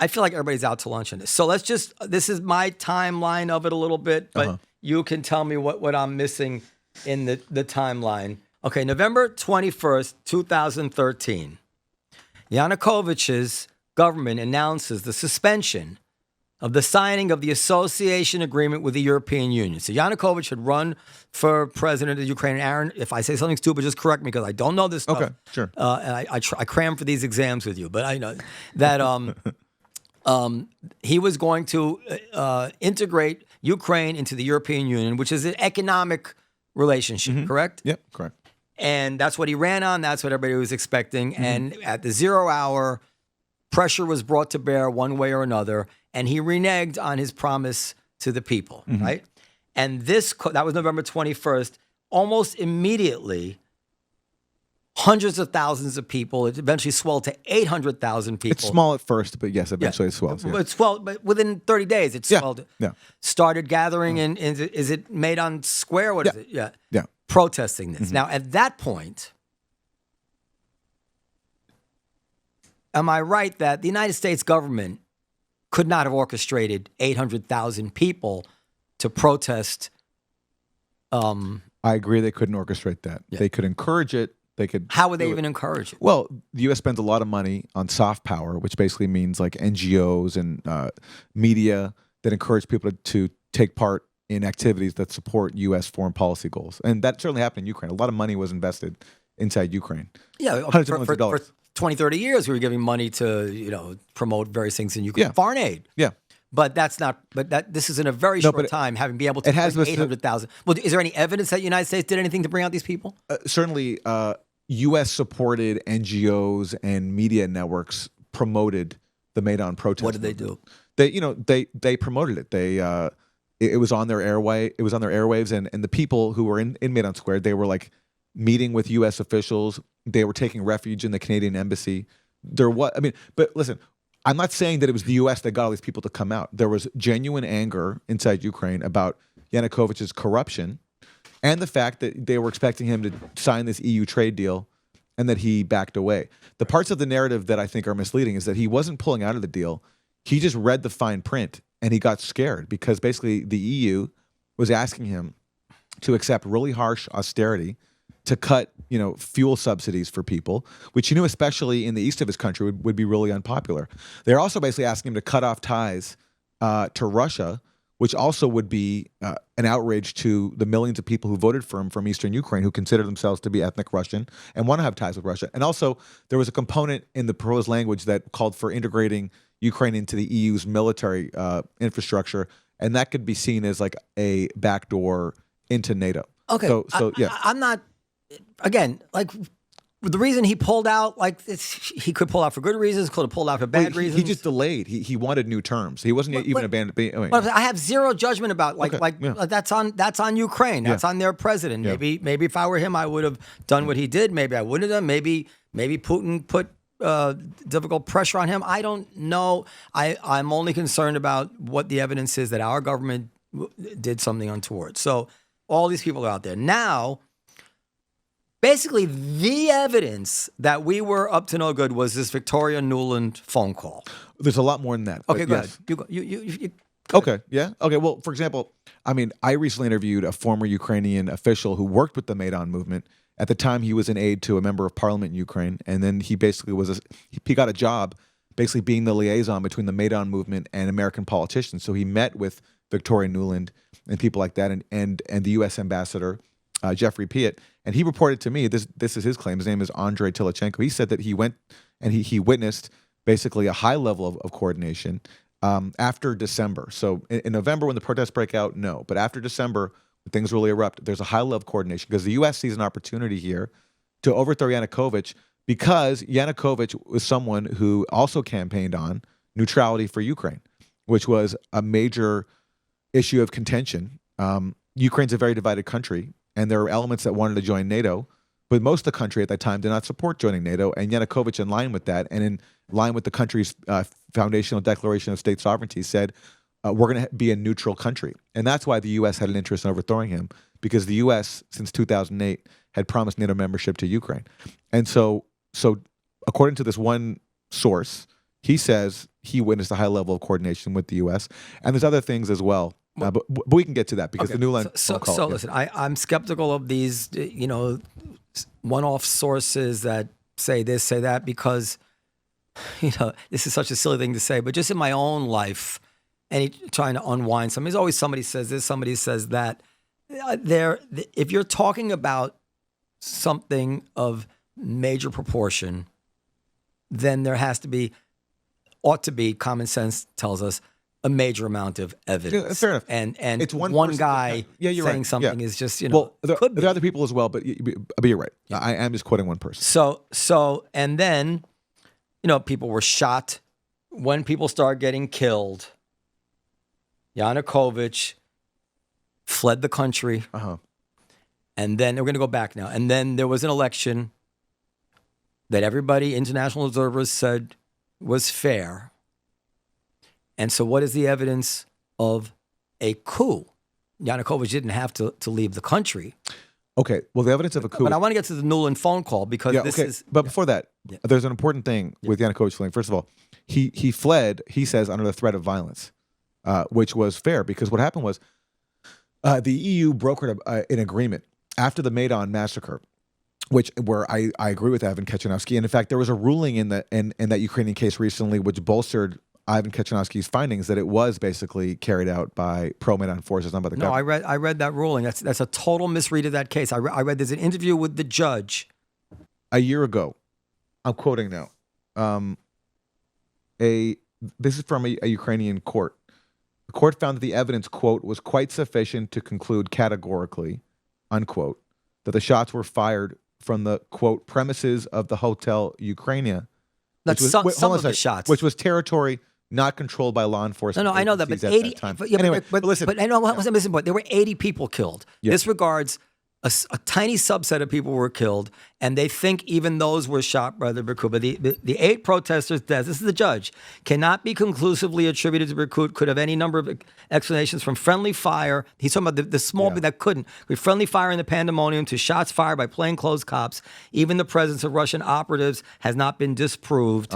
I feel like everybody's out to lunch on this. So this is my timeline of it a little bit, but you can tell me what I'm missing in the timeline. Okay, November 21st, 2013. Yanukovych's government announces the suspension of the signing of the association agreement with the European Union. So Yanukovych had run for president of Ukraine. And Aaron, if I say something stupid, just correct me because I don't know this stuff. Okay, sure. And I cram for these exams with you, but I know that he was going to integrate Ukraine into the European Union, which is an economic relationship, correct? Yep, correct. And that's what he ran on. That's what everybody was expecting. And at the 0 hour, pressure was brought to bear one way or another, and he reneged on his promise to the people, right? And that was November 21st. Almost immediately, hundreds of thousands of people. It eventually swelled to 800,000 people. It's small at first, but yes, eventually it swells. Yeah. It swelled, but within 30 days, it swelled. Yeah. Started gathering in is it Maidan Square? What is it? Yeah. Yeah. Protesting this. Now, at that point, am I right that the United States government could not have orchestrated 800,000 people to protest? I agree they couldn't orchestrate that. Yeah. They could encourage it. They could. How would they even encourage it? Well, the U.S. spends a lot of money on soft power, which basically means like NGOs and media that encourage people to take part in activities that support U.S. foreign policy goals. And that certainly happened in Ukraine. A lot of money was invested inside Ukraine. Yeah, hundreds of millions of dollars. For 20, 30 years, we were giving money to, promote various things in Ukraine. Yeah. Foreign aid. Yeah. But this is in a very short time, having been able to bring 800,000. Well, is there any evidence that the United States did anything to bring out these people? Certainly, U.S.-supported NGOs and media networks promoted the Maidan protest. What did they do? They promoted it. It was on their airway. It was on their airwaves, and the people who were in Maidan Square, they were like meeting with U.S. officials. They were taking refuge in the Canadian embassy. But listen, I'm not saying that it was the U.S. that got all these people to come out. There was genuine anger inside Ukraine about Yanukovych's corruption and the fact that they were expecting him to sign this EU trade deal and that he backed away. The parts of the narrative that I think are misleading is that he wasn't pulling out of the deal. He just read the fine print and he got scared because basically the EU was asking him to accept really harsh austerity, to cut, fuel subsidies for people, which he knew, especially in the east of his country, would be really unpopular. They're also basically asking him to cut off ties to Russia, which also would be an outrage to the millions of people who voted for him from eastern Ukraine, who consider themselves to be ethnic Russian and want to have ties with Russia. And also, there was a component in the proposed language that called for integrating Ukraine into the EU's military infrastructure, and that could be seen as like a backdoor into NATO. Okay, I'm not. Again, like the reason he pulled out, he could pull out for good reasons, could have pulled out for bad reasons. He just delayed. He wanted new terms. He wasn't even abandoned. But I have zero judgment about that's on Ukraine. That's on their president. Yeah. Maybe if I were him, I would have done what he did. Maybe I wouldn't have done. Maybe Putin put difficult pressure on him. I don't know. I'm only concerned about what the evidence is that our government did something untoward. So all these people are out there now. Basically, the evidence that we were up to no good was this Victoria Nuland phone call. There's a lot more than that. Okay, go yes. ahead. You Okay, yeah. Okay, well, for example, I recently interviewed a former Ukrainian official who worked with the Maidan movement. At the time, he was an aide to a member of parliament in Ukraine, and then he basically he got a job basically being the liaison between the Maidan movement and American politicians. So he met with Victoria Nuland and people like that, and the U.S. ambassador, Jeffrey Piet, and he reported to me, this is his claim, his name is Andrei Tilachenko. He said that he went and he witnessed basically a high level of coordination after December. So in November when the protests break out, no. But after December, when things really erupt, there's a high level of coordination because the U.S. sees an opportunity here to overthrow Yanukovych because Yanukovych was someone who also campaigned on neutrality for Ukraine, which was a major issue of contention. Ukraine's a very divided country, and there are elements that wanted to join NATO, but most of the country at that time did not support joining NATO, and Yanukovych, in line with that, and in line with the country's foundational declaration of state sovereignty, said, we're going to be a neutral country. And that's why the U.S. had an interest in overthrowing him, because the U.S., since 2008, had promised NATO membership to Ukraine. And so according to this one source, he says he witnessed a high level of coordination with the U.S., and there's other things as well. But we can get to that because the new line. So listen, I'm skeptical of these, one-off sources that say this, say that, because, this is such a silly thing to say. But just in my own life, trying to unwind something, there's always somebody says this, somebody says that. If you're talking about something of major proportion, then there has to be ought to be, common sense tells us, a major amount of evidence. Yeah, fair enough. And It's one person guy you're saying right. something Yeah. is just, Well, could be. there are other people as well, but you're right. I am just quoting one person. So, and then, people were shot. When people started getting killed, Yanukovych fled the country. Uh-huh. And then we're going to go back now. And then there was an election that everybody, international observers, said was fair. And so what is the evidence of a coup? Yanukovych didn't have to leave the country. Okay. Well, the evidence of a coup. But I want to get to the Nuland phone call because this is... But before that, there's an important thing with Yanukovych fleeing. First of all, he fled, he says, under the threat of violence, which was fair because what happened was the EU brokered an agreement after the Maidan massacre, where I agree with Ivan Khachinovsky. And in fact, there was a ruling in that Ukrainian case recently which bolstered Ivan Khachinovsky's findings that it was basically carried out by pro-Maidan forces, not by the government. I read that ruling. That's a total misread of that case. I read there's an interview with the judge a year ago. I'm quoting now. This is from a Ukrainian court. The court found that the evidence, quote, was quite sufficient to conclude categorically, unquote, that the shots were fired from the, quote, premises of the Hotel Ukrainia. That's some of the shots. Which was territory not controlled by law enforcement. No, I know that, but 80. That time. But listen. But I know what was the missing point. There were 80 people killed. Yeah. This regards a tiny subset of people were killed, and they think even those were shot by the Berkut. But the 8 protesters' deaths, this is the judge, cannot be conclusively attributed to Berkut, could have any number of explanations from friendly fire. He's talking about the small bit that couldn't. With friendly fire in the pandemonium to shots fired by plainclothes cops. Even the presence of Russian operatives has not been disproved.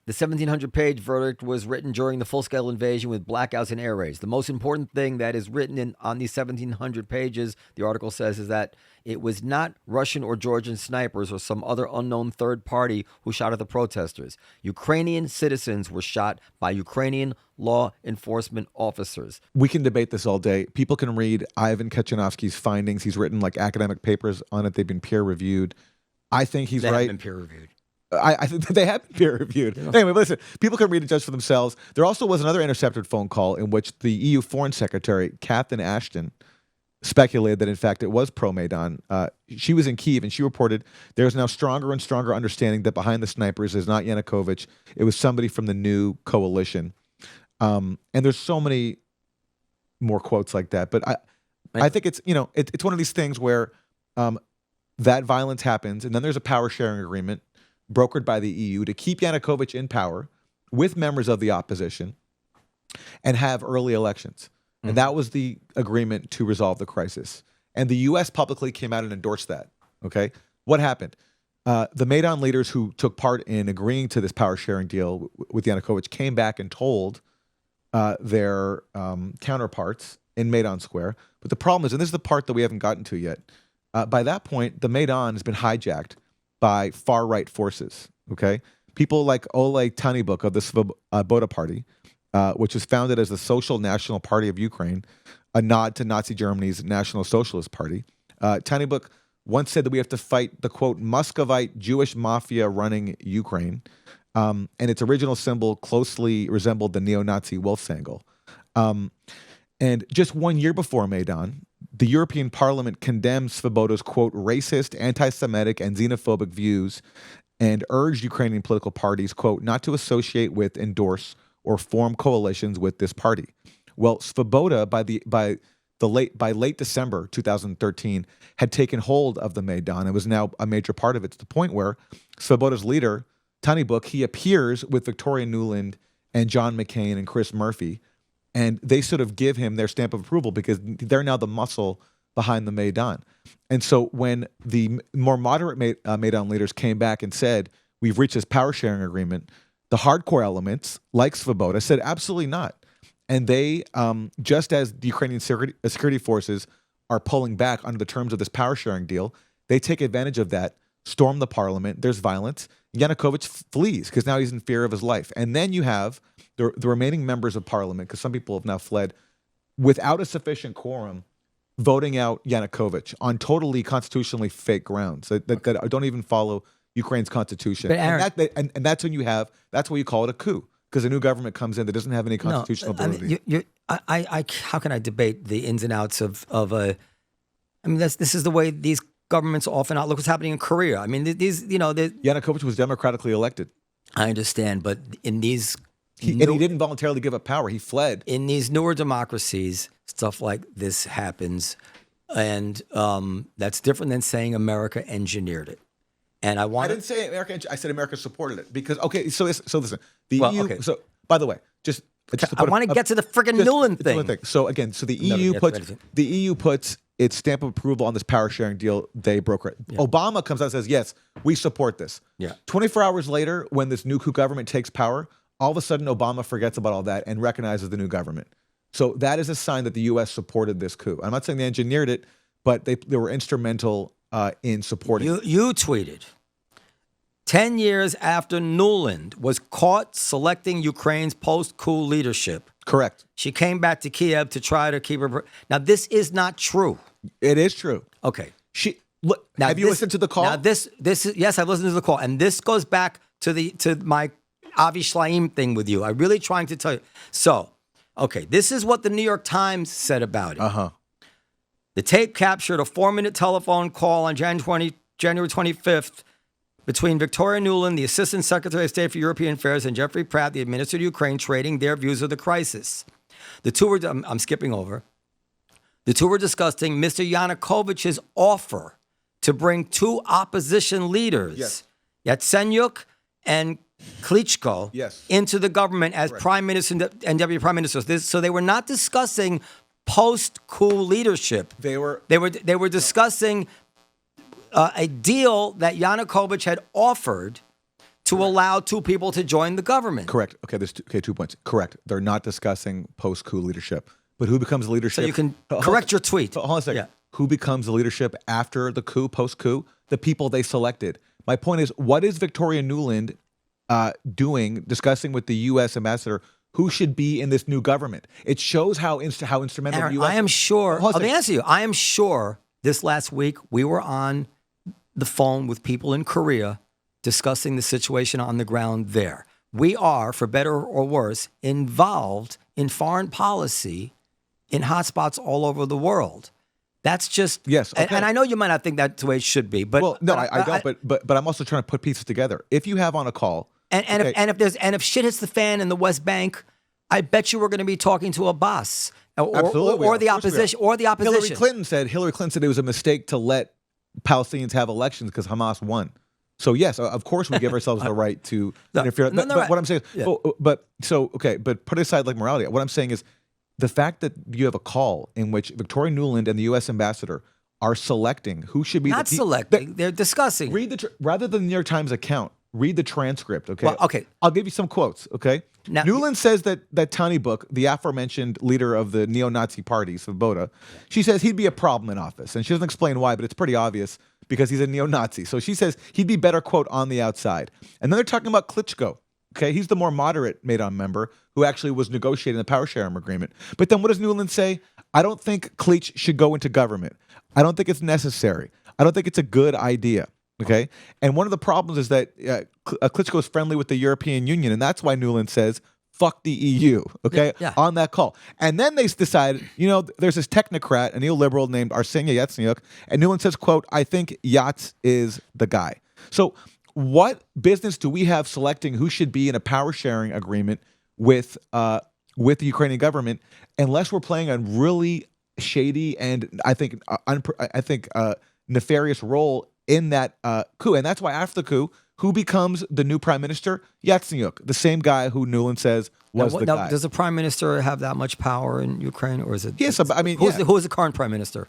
The 1700-page verdict was written during the full-scale invasion with blackouts and air raids. The most important thing that is written on these 1,700 pages, the article says, is that it was not Russian or Georgian snipers or some other unknown third party who shot at the protesters. Ukrainian citizens were shot by Ukrainian law enforcement officers. We can debate this all day. People can read Ivan Khachinovsky's findings. He's written academic papers on it. They've been peer-reviewed. I think he's right. They have been peer-reviewed. I think they have been peer-reviewed. Yeah. Anyway, but listen, people can read and judge for themselves. There also was another intercepted phone call in which the EU Foreign Secretary, Catherine Ashton, speculated that, in fact, it was pro-Maidan. She was in Kyiv, and she reported there is now stronger and stronger understanding that behind the snipers is not Yanukovych. It was somebody from the new coalition. And there's so many more quotes like that. But I think it's, it's one of these things where that violence happens, and then there's a power-sharing agreement brokered by the EU to keep Yanukovych in power with members of the opposition and have early elections. Mm-hmm. And that was the agreement to resolve the crisis. And the U.S. publicly came out and endorsed that. Okay? What happened? The Maidan leaders who took part in agreeing to this power-sharing deal with Yanukovych came back and told their counterparts in Maidan Square. But the problem is, and this is the part that we haven't gotten to yet, by that point, the Maidan has been hijacked by far-right forces, okay? People like Oleg Tanibuk of the Svoboda Party, which was founded as the Social National Party of Ukraine, a nod to Nazi Germany's National Socialist Party. Tanibuk once said that we have to fight the, quote, Muscovite Jewish mafia running Ukraine, and its original symbol closely resembled the neo-Nazi Wolfsangel. And just 1 year before Maidan, the European Parliament condemned Svoboda's, quote, racist, anti-Semitic, and xenophobic views and urged Ukrainian political parties, quote, not to associate with, endorse, or form coalitions with this party. Well, Svoboda, by late December 2013, had taken hold of the Maidan and was now a major part of it, to the point where Svoboda's leader, Tanibuk, he appears with Victoria Nuland and John McCain and Chris Murphy, and they sort of give him their stamp of approval because they're now the muscle behind the Maidan. And so when the more moderate Maidan leaders came back and said, we've reached this power-sharing agreement, the hardcore elements, like Svoboda, said absolutely not. And they, just as the Ukrainian security forces are pulling back under the terms of this power-sharing deal, they take advantage of that, storm the parliament, there's violence. Yanukovych flees because now he's in fear of his life. And then you have the remaining members of parliament, because some people have now fled, without a sufficient quorum, voting out Yanukovych on totally constitutionally fake grounds that don't even follow Ukraine's constitution. But Aaron- and that's when you have, that's why you call it a coup, because a new government comes in that doesn't have any constitutional validity. How can I debate the ins and outs of a? I mean, this is the way these governments often look what's happening in Korea. I mean, Yanukovych was democratically elected. I understand, but in these And he didn't voluntarily give up power. He fled. in these newer democracies, stuff like this happens, and that's different than saying America engineered it. And I I didn't say America. I said America supported it because so listen, the Well, EU. okay. So by the way, just to I put want to get to the friggin' Nuland it's one thing. So again, so the No, EU yes, puts ready. the EU puts its stamp of approval on this power sharing deal they brokered. Obama comes out and says, "Yes, we support this." Yeah. 24 hours later, when this new coup government takes power, all of a sudden Obama forgets about all that and recognizes the new government. So that is a sign that the U.S. supported this coup. I'm not saying they engineered it, but they were instrumental in supporting it. You tweeted 10 years after Nuland was caught selecting Ukraine's post-coup leadership. Correct. She came back to Kiev to try to keep her. Now, this is not true. It is true. Okay. Look. Now, Have you listened to the call? Now, this is yes, I've listened to the call, and this goes back to my Avi Shlaim thing with you. I'm really trying to tell you. So, okay, this is what the New York Times said about it. The tape captured a 4-minute telephone call on January 25th between Victoria Nuland, the Assistant Secretary of State for European Affairs, and Jeffrey Pratt, the Administrator of Ukraine, trading their views of the crisis. The two were, I'm skipping over. The two were discussing Mr. Yanukovych's offer to bring two opposition leaders, Yatsenyuk and Klitschko, into the government as prime minister and deputy prime minister. So they were not discussing post-coup leadership. They were discussing a deal that Yanukovych had offered to allow two people to join the government. Correct. Okay, there's 2 points. Correct. They're not discussing post-coup leadership. But who becomes the leadership? So you can correct your tweet. Hold on a second. Yeah. Who becomes the leadership after the coup, post-coup? The people they selected. My point is, what is Victoria Nuland discussing with the U.S. ambassador who should be in this new government? It shows how instrumental Aaron, the U.S. I am sure. Let me answer you. I am sure this last week we were on the phone with people in Korea discussing the situation on the ground there. We are, for better or worse, involved in foreign policy in hotspots all over the world. That's just yes. Okay. And I know you might not think that's the way it should be, but I don't. But I'm also trying to put pieces together. If you have on a call, if shit hits the fan in the West Bank, I bet you we're going to be talking to Abbas or the opposition. Hillary Clinton said it was a mistake to let Palestinians have elections because Hamas won. So yes, of course we give ourselves the right to interfere. But what I'm saying is, but put aside like morality. What I'm saying is the fact that you have a call in which Victoria Nuland and the U.S. ambassador are selecting who should be they're discussing. Read rather than the New York Times account. Read the transcript. Okay. Well, okay. I'll give you some quotes. Okay. Now, Nuland says that Tiny Book, the aforementioned leader of the neo-Nazi party, Svoboda, she says he'd be a problem in office. And she doesn't explain why, but it's pretty obvious because he's a neo-Nazi. So she says he'd be better, quote, on the outside. And then they're talking about Klitschko. Okay, he's the more moderate Maidan member who actually was negotiating the power sharing agreement. But then what does Nuland say? I don't think Klitsch should go into government. I don't think it's necessary. I don't think it's a good idea. Okay, and one of the problems is that Klitschko is friendly with the European Union, and that's why Nuland says, fuck the EU, okay, on that call. And then they decide, there's this technocrat, a neoliberal named Arseniy Yatsenyuk, and Nuland says, quote, I think Yats is the guy. So what business do we have selecting who should be in a power sharing agreement with the Ukrainian government unless we're playing a really shady and I think nefarious role in that coup? And that's why after the coup, who becomes the new prime minister? Yatsenyuk, the same guy who Nuland says was the guy. Does the prime minister have that much power in Ukraine, or is it? Yes, I mean, who is the current prime minister?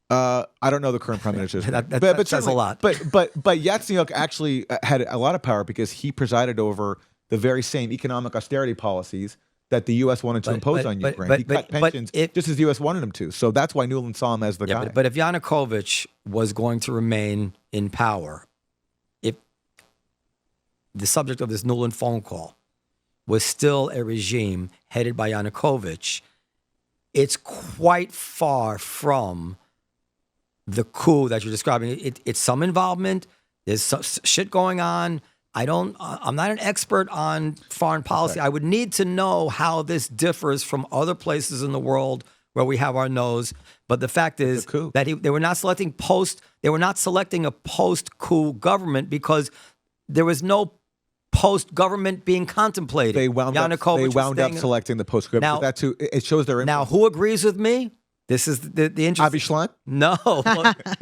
I don't know the current prime minister. that says a lot. But Yatsenyuk actually had a lot of power because he presided over the very same economic austerity policies that the U.S. wanted to impose on Ukraine. He cut pensions just as the U.S. wanted him to. So that's why Nuland saw him as the guy. But if Yanukovych was going to remain in power, if the subject of this Nuland phone call was still a regime headed by Yanukovych, it's quite far from the coup that you're describing. It's some involvement, There's shit going on. I'm not an expert on foreign policy. I would need to know how this differs from other places in the world where we have our nose. But the fact is that they were not selecting a post-coup government because there was no post-government being contemplated. They wound up selecting the post-coup. Now, that too, it shows their influence. Now, who agrees with me? This is the interesting. Avi Schleim? No.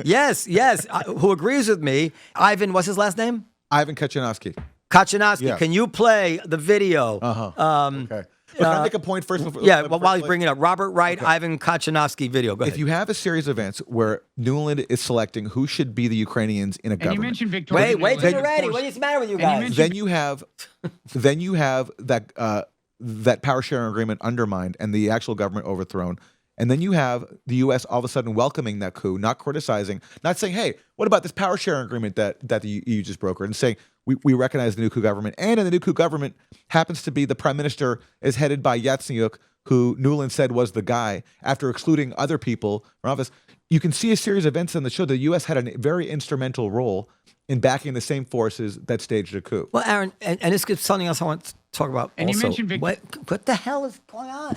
Yes. Who agrees with me? Ivan, what's his last name? Ivan Kachanovsky. Yeah. Can you play the video? Okay. Can I make a point first? While he's bringing it up. Robert Wright, Ivan Kachanovsky video. Go ahead. If you have a series of events where Nuland is selecting who should be the Ukrainians in a government. You mentioned Victoria. Wait till you're ready. What's the matter with you guys? Then you have that power sharing agreement undermined and the actual government overthrown. And then you have the U.S. all of a sudden welcoming that coup, not criticizing, not saying, hey, what about this power sharing agreement that the EU just brokered, and saying we recognize the new coup government. And in the new coup government happens to be the prime minister is headed by Yatsenyuk, who Nuland said was the guy, after excluding other people from office. You can see a series of events in the show. The U.S. had a very instrumental role in backing the same forces that staged a coup. Well, Aaron, and this is something else I want to talk about and also. You mentioned what the hell is going on?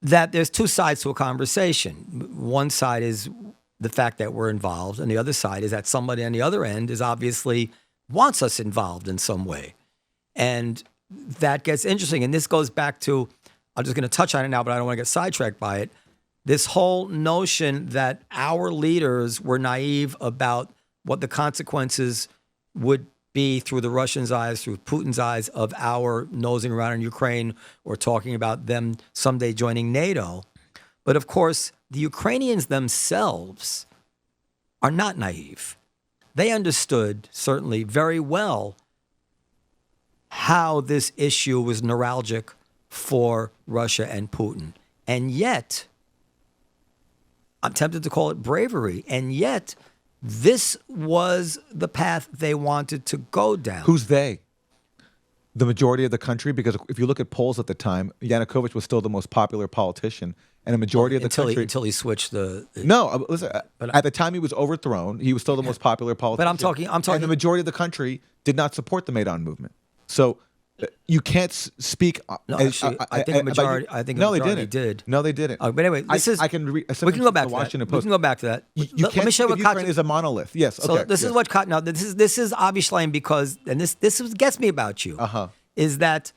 That there's two sides to a conversation. One side is the fact that we're involved, and the other side is that somebody on the other end is obviously wants us involved in some way. And that gets interesting. And this goes back to, I'm just going to touch on it now, but I don't want to get sidetracked by it. This whole notion that our leaders were naive about what the consequences would be through the Russians' eyes, through Putin's eyes, of our nosing around in Ukraine or talking about them someday joining NATO. But of course, the Ukrainians themselves are not naive. They understood, certainly, very well how this issue was neuralgic for Russia and Putin. And yet, I'm tempted to call it bravery, and yet this was the path they wanted to go down. Who's they? The majority of the country? Because if you look at polls at the time, Yanukovych was still the most popular politician, and a majority of the country until he switched the. No, listen. At the time he was overthrown, he was still the most popular politician. But I'm talking. And the majority of the country did not support the Maidan movement. So you can't speak. No, actually, I think the majority. No, they didn't. No, they didn't. But anyway, this is. I can read. We can go back to that. Washington Post. We can go back to that. Let me show you what Ukraine is a monolith. Yes. Okay. So this is what. Now this is Avi Schleim, because, and this gets me about you. Is that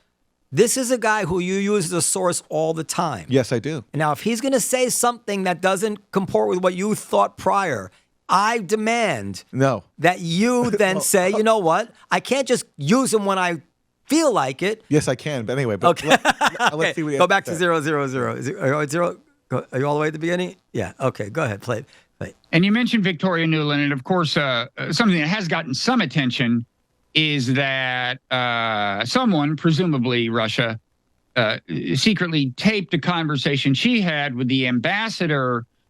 this is a guy who you use as a source all the time. Yes, I do. Now, if he's going to say something that doesn't comport with what you thought prior, I demand that you then say, you know what? I can't just use him when I feel like it. Yes, I can. But anyway, okay. Let's see what he go back to 000. Are you all the way at the beginning? Yeah. Okay. Go ahead. Play it. And you mentioned Victoria Nuland, and of course, something that has gotten some attention is that someone, presumably Russia, secretly taped a conversation she had with the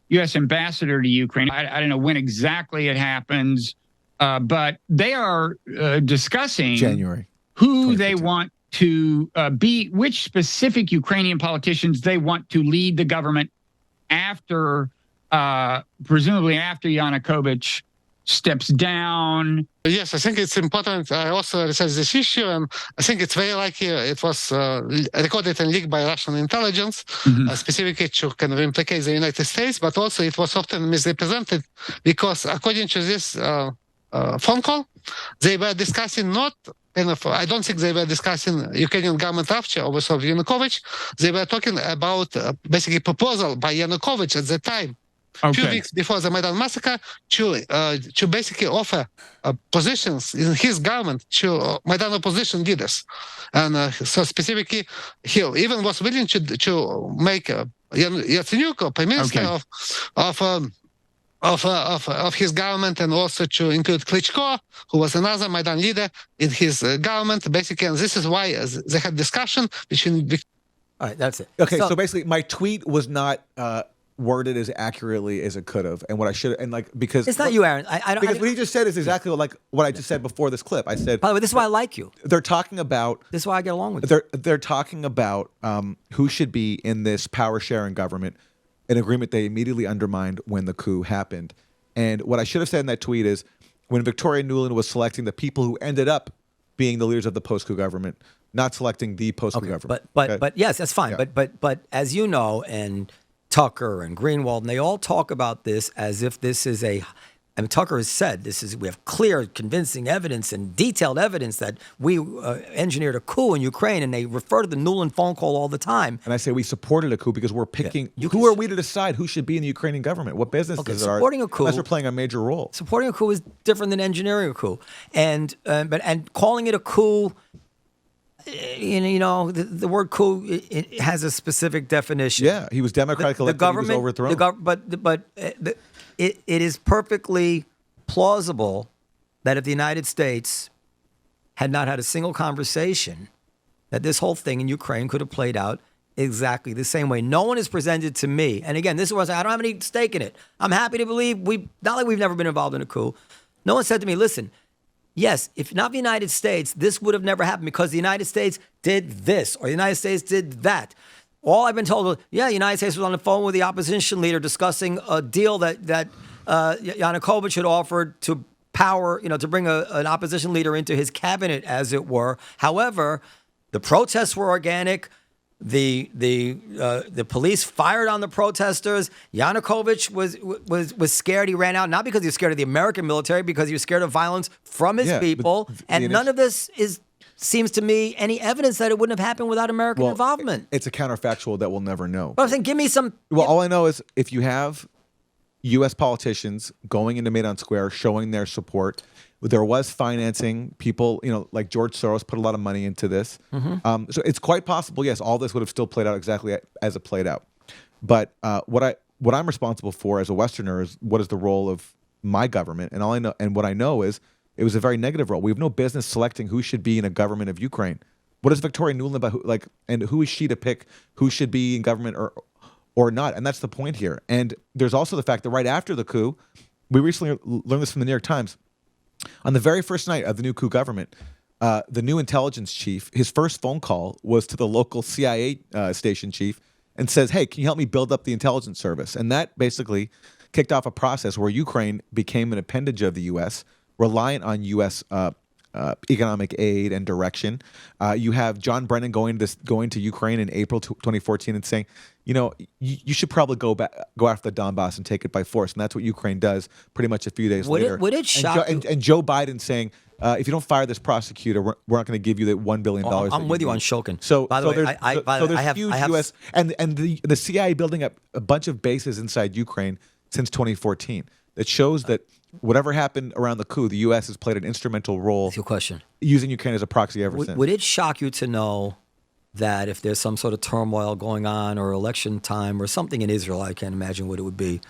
U.S. ambassador to Ukraine. I don't know when exactly it happens, but they are discussing January who they want to be, which specific Ukrainian politicians they want to lead the government after, presumably after Yanukovych steps down. Yes, I think it's important. I also researched this issue, and I think it's very likely it was recorded and leaked by Russian intelligence, specifically to kind of implicate the United States, but also it was often misrepresented because according to this phone call, they were discussing not kind of, I don't think they were discussing Ukrainian government rupture over of Yanukovych. They were talking about basically proposal by Yanukovych at the time, a few weeks before the Maidan massacre, to basically offer positions in his government to Maidan opposition leaders. And so specifically, he even was willing to make Yatsenyuk prime minister of his government, and also to include Klitschko, who was another Maidan leader, in his government, basically. And this is why they had discussion between. All right, that's it. Okay, so basically, my tweet was not worded as accurately as it could have, and what I should, and like, because it's not you, Aaron. I don't, because what he just said is exactly like what I just said before this clip. I said, by the way, this is why I like you. They're talking about. This is why I get along with you. They're talking about who should be in this power sharing government. an agreement they immediately undermined when the coup happened. And what I should have said in that tweet is, when Victoria Nuland was selecting the people who ended up being the leaders of the post-coup government, not selecting the post-coup government. But yes, that's fine. Yeah. But as you know, and Tucker and Greenwald, and they all talk about this as if this is I mean, Tucker has said we have clear, convincing evidence and detailed evidence that we engineered a coup in Ukraine, and they refer to the Nuland phone call all the time. And I say we supported a coup because we're picking. Yeah, who are we to decide who should be in the Ukrainian government? What business is it ours? Supporting a coup, unless we're playing a major role. Supporting a coup is different than engineering a coup, and calling it a coup. You know, the word coup it has a specific definition. Yeah, he was democratically elected. Government, he was overthrown. It is perfectly plausible that if the United States had not had a single conversation, that this whole thing in Ukraine could have played out exactly the same way. No one has presented to me, and again, this is what I don't have any stake in it. I'm happy to believe not like we've never been involved in a coup. No one said to me, listen, yes, if not the United States, this would have never happened because the United States did this or the United States did that. All I've been told was, the United States was on the phone with the opposition leader discussing a deal that Yanukovych had offered to to bring an opposition leader into his cabinet, as it were. However, the protests were organic. The police fired on the protesters. Yanukovych was scared. He ran out, not because he was scared of the American military, because he was scared of violence from his people. And none of this seems to me any evidence that it wouldn't have happened without American involvement. It's a counterfactual that we'll never know. But I'm saying, give me some. Well, all I know is if you have U.S. politicians going into Maidan Square showing their support, there was financing. People, like George Soros put a lot of money into this. Mm-hmm. So it's quite possible, yes, all this would have still played out exactly as it played out. But what I'm responsible for as a Westerner is what is the role of my government, and all I know, and what I know is it was a very negative role. We have no business selecting who should be in a government of Ukraine. What is Victoria Nuland about? And who is she to pick who should be in government or not? And that's the point here. And there's also the fact that right after the coup, we recently learned this from the New York Times. On the very first night of the new coup government, the new intelligence chief, his first phone call was to the local CIA station chief and says, hey, can you help me build up the intelligence service? And that basically kicked off a process where Ukraine became an appendage of the U.S., reliant on U.S. Economic aid and direction. You have John Brennan going to Ukraine in April 2014 and saying, you should probably go after the Donbass and take it by force. And that's what Ukraine does pretty much a few days later. Would it shock you? And Joe Biden saying, if you don't fire this prosecutor, we're not going to give you the $1 billion. I'm with you on Shokin. So, by the way, there's huge U.S. and the CIA building up a bunch of bases inside Ukraine since 2014. That shows that whatever happened around the coup, the U.S. has played an instrumental role. That's your question. Using Ukraine as a proxy ever since. Would it shock you to know that if there's some sort of turmoil going on or election time or something in Israel, I can't imagine what it would be,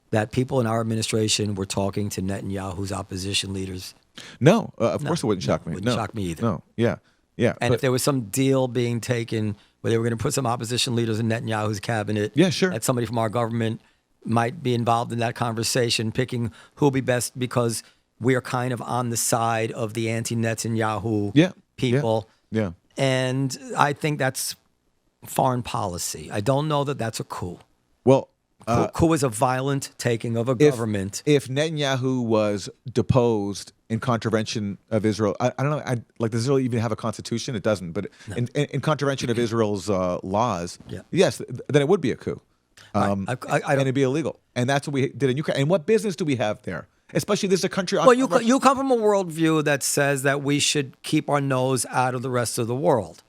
that people in our administration were talking to Netanyahu's opposition leaders? No, of course it wouldn't shock me. It wouldn't shock me either. No, yeah. And if there was some deal being taken where they were going to put some opposition leaders in Netanyahu's cabinet, yeah, sure, that somebody from our government might be involved in that conversation, picking who will be best because we are kind of on the side of the anti-Netanyahu people. Yeah. And I think that's foreign policy. I don't know that that's a coup. Well, coup is a violent taking of a government. If Netanyahu was deposed in contravention of Israel, I don't know, does Israel even have a constitution? It doesn't. But in contravention of Israel's laws, yes, then it would be a coup. And it'd be illegal. And that's what we did in Ukraine. And what business do we have there? Especially this is a country. Well, you come from a worldview that says that we should keep our nose out of the rest of the world.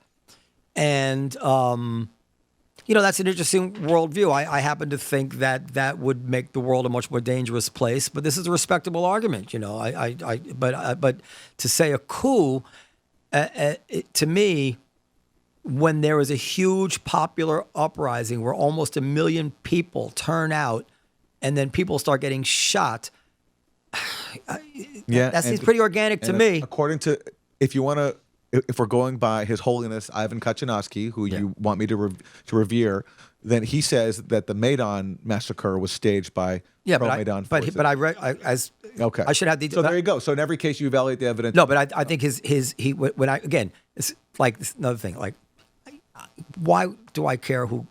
And, that's an interesting worldview. I happen to think that would make the world a much more dangerous place. But this is a respectable argument, But to say a coup, to me, when there is a huge popular uprising where almost 1 million people turn out and then people start getting shot, that seems pretty organic to me. According to, if we're going by His Holiness Ivan Kachanovsky, who you want me to revere, then he says that the Maidan massacre was staged by pro-Maidan forces. But I read okay. I should have details. So there you go. So in every case, you evaluate the evidence. No, but I think it's like another thing. Like, why do I care who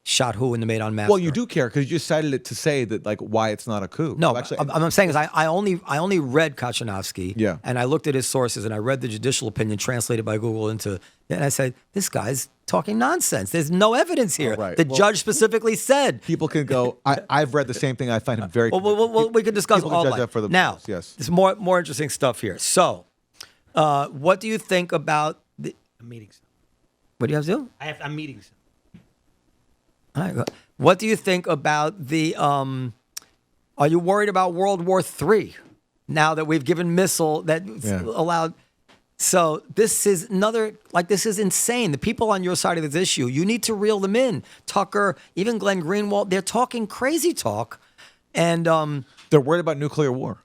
shot who in the Maidan massacre. Well, you do care because you just cited it to say that like why it's not a coup. No, So actually, I'm saying is I only read Kachanovsky, Yeah. and I looked at his sources, and I read the judicial opinion translated by Google into, and I said, this guy's talking nonsense. There's no evidence here. Oh, right. The Well, judge specifically said. people can go. I've read the same thing. I find him very. Well, we can discuss people can all judge that. that for Now, themselves, yes. there's more interesting stuff here. So, what do you think about the? I'm meeting some. What do you have to do? I'm meeting some. All right, go. What do you think about the? Are you worried about World War III now that we've given missile that allowed? So this is this is insane. The people on your side of this issue, you need to reel them in. Tucker, even Glenn Greenwald, they're talking crazy talk, and They're worried about nuclear war.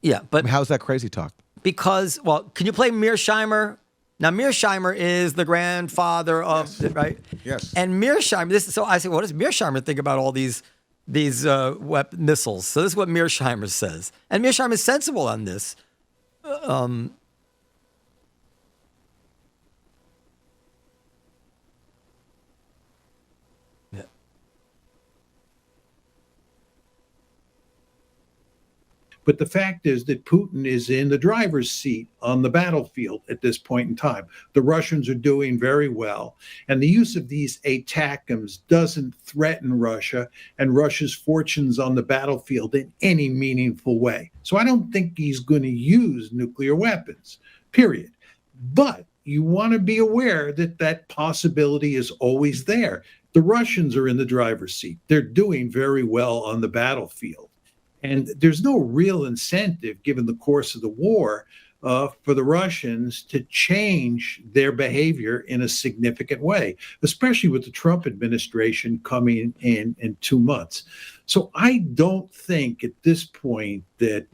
yeah, but How's that crazy talk? because can you play Mearsheimer? Now Mearsheimer is the grandfather of right. Yes. And Mearsheimer. So I say, what does Mearsheimer think about all these missiles? So this is what Mearsheimer says, and Mearsheimer is sensible on this. But the fact is that Putin is in the driver's seat on the battlefield at this point in time. The Russians are doing very well. And the use of these ATACMS doesn't threaten Russia and Russia's fortunes on the battlefield in any meaningful way. So I don't think he's going to use nuclear weapons, period. But you want to be aware that that possibility is always there. The Russians are in the driver's seat. They're doing very well on the battlefield. And there's no real incentive, given the course of the war, for the Russians to change their behavior in a significant way, especially with the Trump administration coming in 2 months. So I don't think at this point that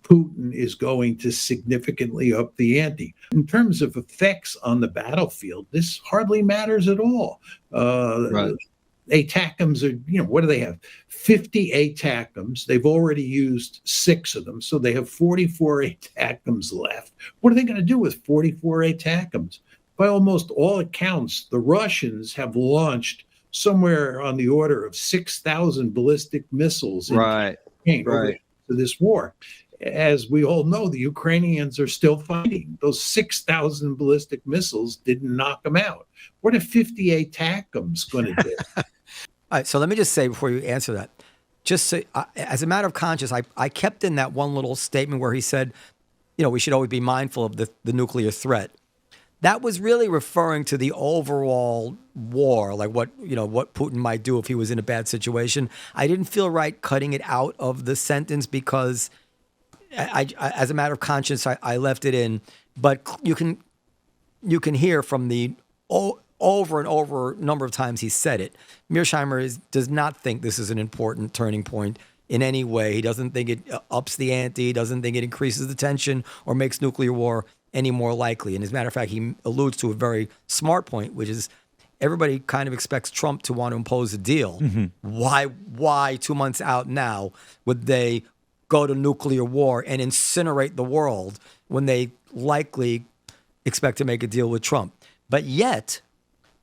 Putin is going to significantly up the ante. In terms of effects on the battlefield, this hardly matters at all. Right. ATACMS are, what do they have? 50 ATACMS. They've already used 6 of them, so they have 44 ATACMS left. What are they going to do with 44 ATACMS? By almost all accounts, the Russians have launched somewhere on the order of 6,000 ballistic missiles in campaign over this war. As we all know, the Ukrainians are still fighting. Those 6,000 ballistic missiles didn't knock them out. What are 50 ATACMS going to do? All right, so let me just say before you answer that, just so, as a matter of conscience, I kept in that one little statement where he said, we should always be mindful of the nuclear threat. That was really referring to the overall war, like what Putin might do if he was in a bad situation. I didn't feel right cutting it out of the sentence because, as a matter of conscience, I left it in. But you can hear from the over and over number of times he said it. Mearsheimer does not think this is an important turning point in any way. He doesn't think it ups the ante. He doesn't think it increases the tension or makes nuclear war any more likely. And as a matter of fact, he alludes to a very smart point, which is everybody kind of expects Trump to want to impose a deal. Mm-hmm. Why 2 months out now would they go to nuclear war and incinerate the world when they likely expect to make a deal with Trump? But yet,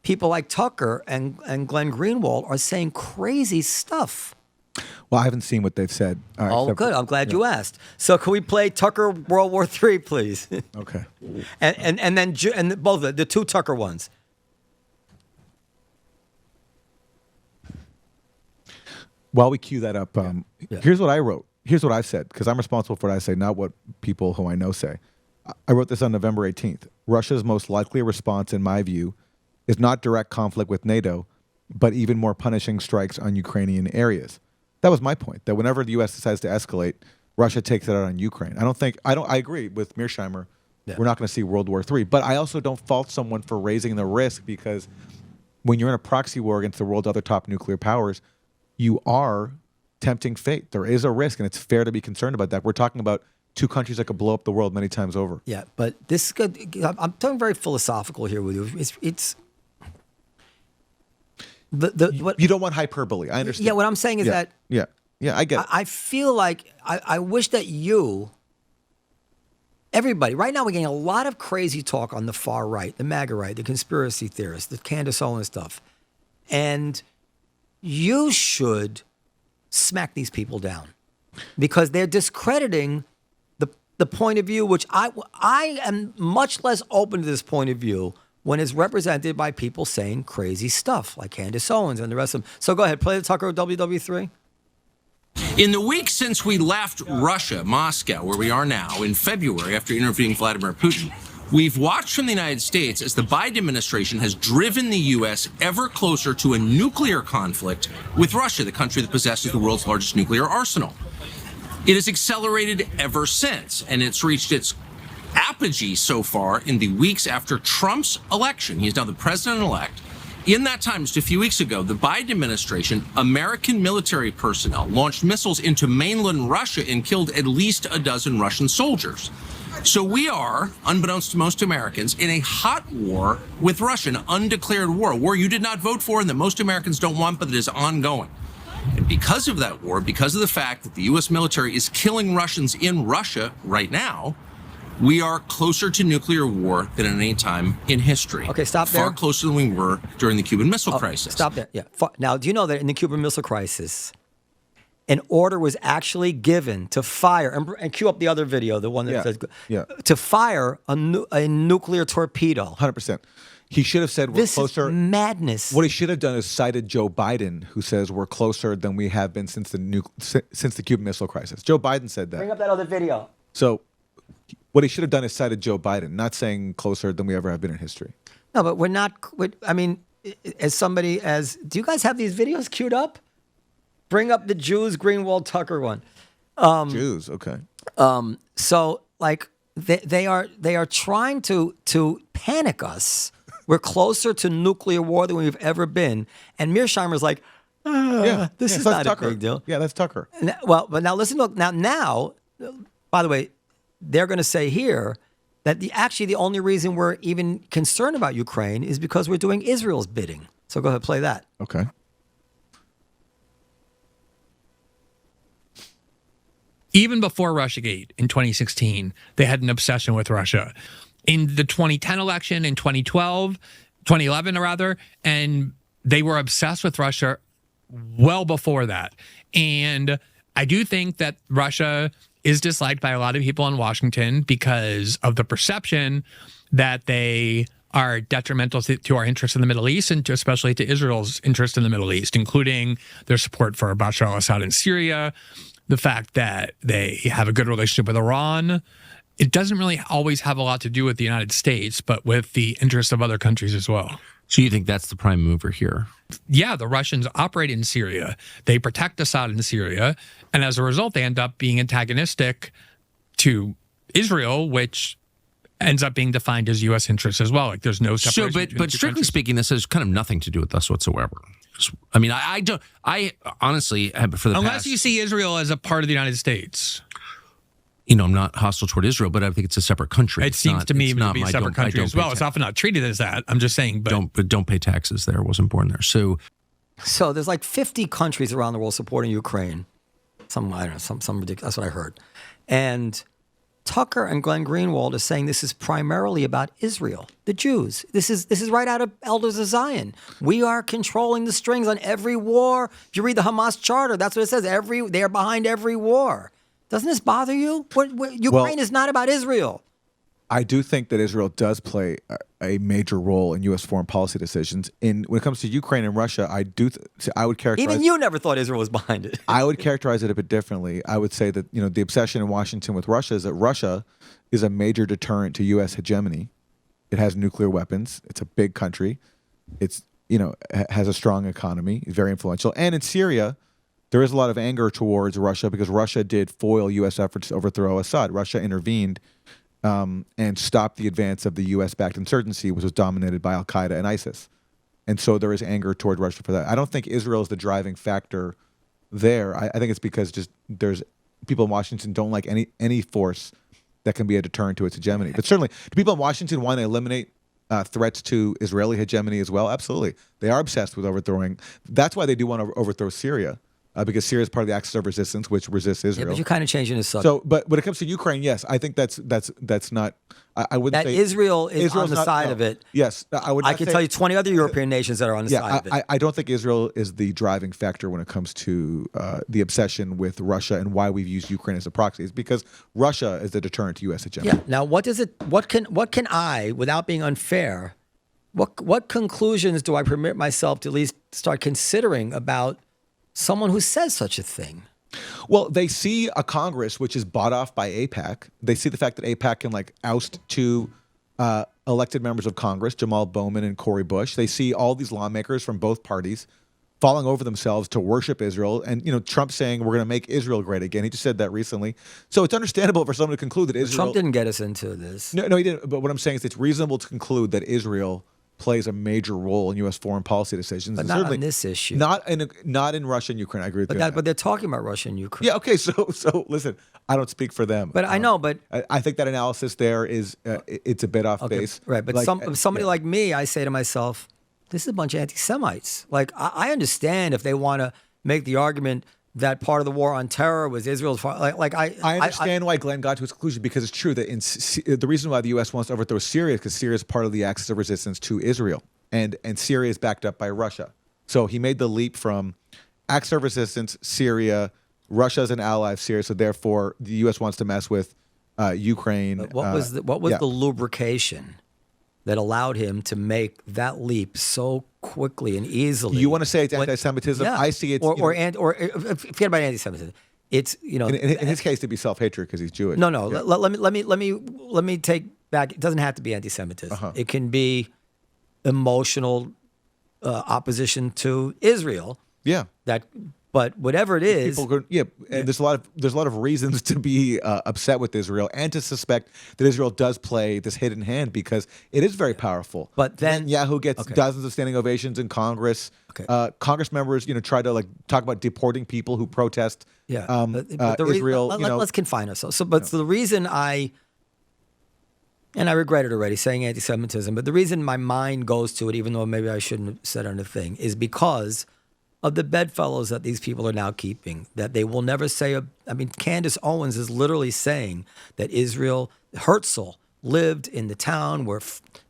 people like Tucker and Glenn Greenwald are saying crazy stuff. Well, I haven't seen what they've said. All right, good. I'm glad you asked. So can we play Tucker World War III, please? Okay. and then both the 2 Tucker ones. While we cue that up, here's what I wrote. Here's what I said, because I'm responsible for what I say, not what people who I know say. I wrote this on November 18th. Russia's most likely response, in my view, is not direct conflict with NATO, but even more punishing strikes on Ukrainian areas. That was my point, that whenever the U.S. decides to escalate, Russia takes it out on Ukraine. I agree with Mearsheimer. Yeah. We're not going to see World War III. But I also don't fault someone for raising the risk, because when you're in a proxy war against the world's other top nuclear powers, you are tempting fate. There is a risk, and it's fair to be concerned about that. We're talking about 2 countries that could blow up the world many times over. Yeah, but this is good. I'm talking very philosophical here with you. It's you don't want hyperbole. I understand. Yeah, what I'm saying is that. Yeah, I get it. I feel like I wish that everybody, right now we're getting a lot of crazy talk on the far right, the MAGA right, the conspiracy theorists, the Candace Owens stuff. And you should smack these people down because they're discrediting the point of view, which I am much less open to this point of view when it's represented by people saying crazy stuff like Candace Owens and the rest of them. So go ahead, play the Tucker WW3. In the week since we left Russia, Moscow, where we are now, in February after interviewing Vladimir Putin, we've watched from the United States as the Biden administration has driven the U.S. ever closer to a nuclear conflict with Russia, the country that possesses the world's largest nuclear arsenal. It has accelerated ever since, and it's reached its apogee so far in the weeks after Trump's election. He is now the president-elect. In that time, just a few weeks ago, the Biden administration, American military personnel launched missiles into mainland Russia and killed at least a dozen Russian soldiers. So we are, unbeknownst to most Americans, in a hot war with Russia, an undeclared war, a war you did not vote for and that most Americans don't want, but that is ongoing. And because of that war, because of the fact that the U.S. military is killing Russians in Russia right now, we are closer to nuclear war than at any time in history. Okay, stop there. Far closer than we were during the Cuban Missile Crisis. Stop there. Yeah. Now, do you know that in the Cuban Missile Crisis, an order was actually given to fire, and cue up the other video, the one that says, to fire a nuclear torpedo. 100%. He should have said we're closer. This is madness. What he should have done is cited Joe Biden, who says we're closer than we have been since the Cuban Missile Crisis. Joe Biden said that. Bring up that other video. So what he should have done is cited Joe Biden, not saying closer than we ever have been in history. No, but we're not. I mean, do you guys have these videos queued up? Bring up the Jews Greenwald Tucker one. Jews, okay. So like they are trying to panic us. We're closer to nuclear war than we've ever been. And Mearsheimer's like, this is not Tucker. a big deal. Yeah, that's Tucker. Well, but now listen. Look, now, by the way, they're going to say here that the only reason we're even concerned about Ukraine is because we're doing Israel's bidding. So go ahead, play that. Okay. Even before Russiagate in 2016, they had an obsession with Russia. In the 2010 election, in 2011 rather, and they were obsessed with Russia well before that. And I do think that Russia is disliked by a lot of people in Washington because of the perception that they are detrimental to our interests in the Middle East and especially to Israel's interest in the Middle East, including their support for Bashar al-Assad in Syria, the fact that they have a good relationship with Iran. It doesn't really always have a lot to do with the United States, but with the interests of other countries as well. So you think that's the prime mover here? Yeah, the Russians operate in Syria. They protect Assad in Syria. And as a result, they end up being antagonistic to Israel, which ends up being defined as U.S. interests as well. Like there's no separation. So, but strictly speaking, this has kind of nothing to do with us whatsoever. I mean, I honestly, unless you see Israel as a part of the United States. You know, I'm not hostile toward Israel, but I think it's a separate country. It seems to me to be a separate country as well. It's often not treated as that. I'm just saying, but don't pay taxes there. Wasn't born there. So there's like 50 countries around the world supporting Ukraine. Some ridiculous. That's what I heard. And Tucker and Glenn Greenwald are saying this is primarily about Israel, the Jews. This is right out of Elders of Zion. We are controlling the strings on every war. If you read the Hamas charter, that's what it says. They are behind every war. Doesn't this bother you? Ukraine is not about Israel. I do think that Israel does play a major role in U.S. foreign policy decisions. When it comes to Ukraine and Russia, I would characterize. Even you never thought Israel was behind it. I would characterize it a bit differently. I would say that the obsession in Washington with Russia is that Russia is a major deterrent to U.S. hegemony. It has nuclear weapons. It's a big country. It's has a strong economy, very influential. And in Syria, there is a lot of anger towards Russia because Russia did foil U.S. efforts to overthrow Assad. Russia intervened and stopped the advance of the U.S.-backed insurgency, which was dominated by Al-Qaeda and ISIS. And so there is anger toward Russia for that. I don't think Israel is the driving factor there. I think it's because there's people in Washington don't like any force that can be a deterrent to its hegemony. But certainly, do people in Washington want to eliminate threats to Israeli hegemony as well? Absolutely. They are obsessed with overthrowing. That's why they do want to overthrow Syria. because Syria is part of the axis of resistance, which resists Yeah, Israel. but you're kind of changing the subject. So, but when it comes to Ukraine, yes, I think that's not. I wouldn't That say Israel is Israel's on the not- side no. of it. Yes, I would. I not can say- tell you 20 other European nations that are on the side of it. I don't think Israel is the driving factor when it comes to the obsession with Russia and why we've used Ukraine as a proxy. It's because Russia is the deterrent to U.S. agenda. Yeah. Now, what can I, without being unfair, what conclusions do I permit myself to at least start considering about someone who says such a thing? Well, they see a Congress which is bought off by AIPAC. They see the fact that AIPAC can oust two elected members of Congress, Jamal Bowman and Cori Bush. They see all these lawmakers from both parties falling over themselves to worship Israel. And, Trump saying we're going to make Israel great again. He just said that recently. So it's understandable for someone to conclude that Israel... Trump didn't get us into this. No, he didn't. But what I'm saying is it's reasonable to conclude that Israel plays a major role in U.S. foreign policy decisions. But and not certainly on this issue. Not in Russia and Ukraine. I agree with you. on that. But they're talking about Russia and Ukraine. Yeah, okay. So listen, I don't speak for them. But I know, but... I think that analysis there is it's a bit off base. Right, but somebody like me, I say to myself, this is a bunch of anti-Semites. I understand if they want to make the argument that part of the war on terror was Israel's fault. I understand why Glenn got to his conclusion, because it's true that the reason why the U.S. wants to overthrow Syria is because Syria is part of the axis of resistance to Israel, and Syria is backed up by Russia. So he made the leap from axis of resistance, Syria, Russia as an ally of Syria. So therefore, the U.S. wants to mess with Ukraine. But what was the lubrication that allowed him to make that leap so quickly and easily? You want to say it's anti-Semitism? Yeah. I see it. Or forget about anti-Semitism. It's in his case to be self-hatred because he's Jewish. No. Yeah. Let me take back. It doesn't have to be anti-Semitism. It can be emotional opposition to Israel. Yeah. But whatever it is, and there's a lot of reasons to be upset with Israel and to suspect that Israel does play this hidden hand because it is very powerful. But then Yahoo gets dozens of standing ovations in Congress. Congress members, try to talk about deporting people who protest. Israel. Let's confine ourselves. So, but the reason I regret it already saying anti-Semitism, but the reason my mind goes to it, even though maybe I shouldn't have said anything, is because of the bedfellows that these people are now keeping, that they will never say. Candace Owens is literally saying that Herzl lived in the town where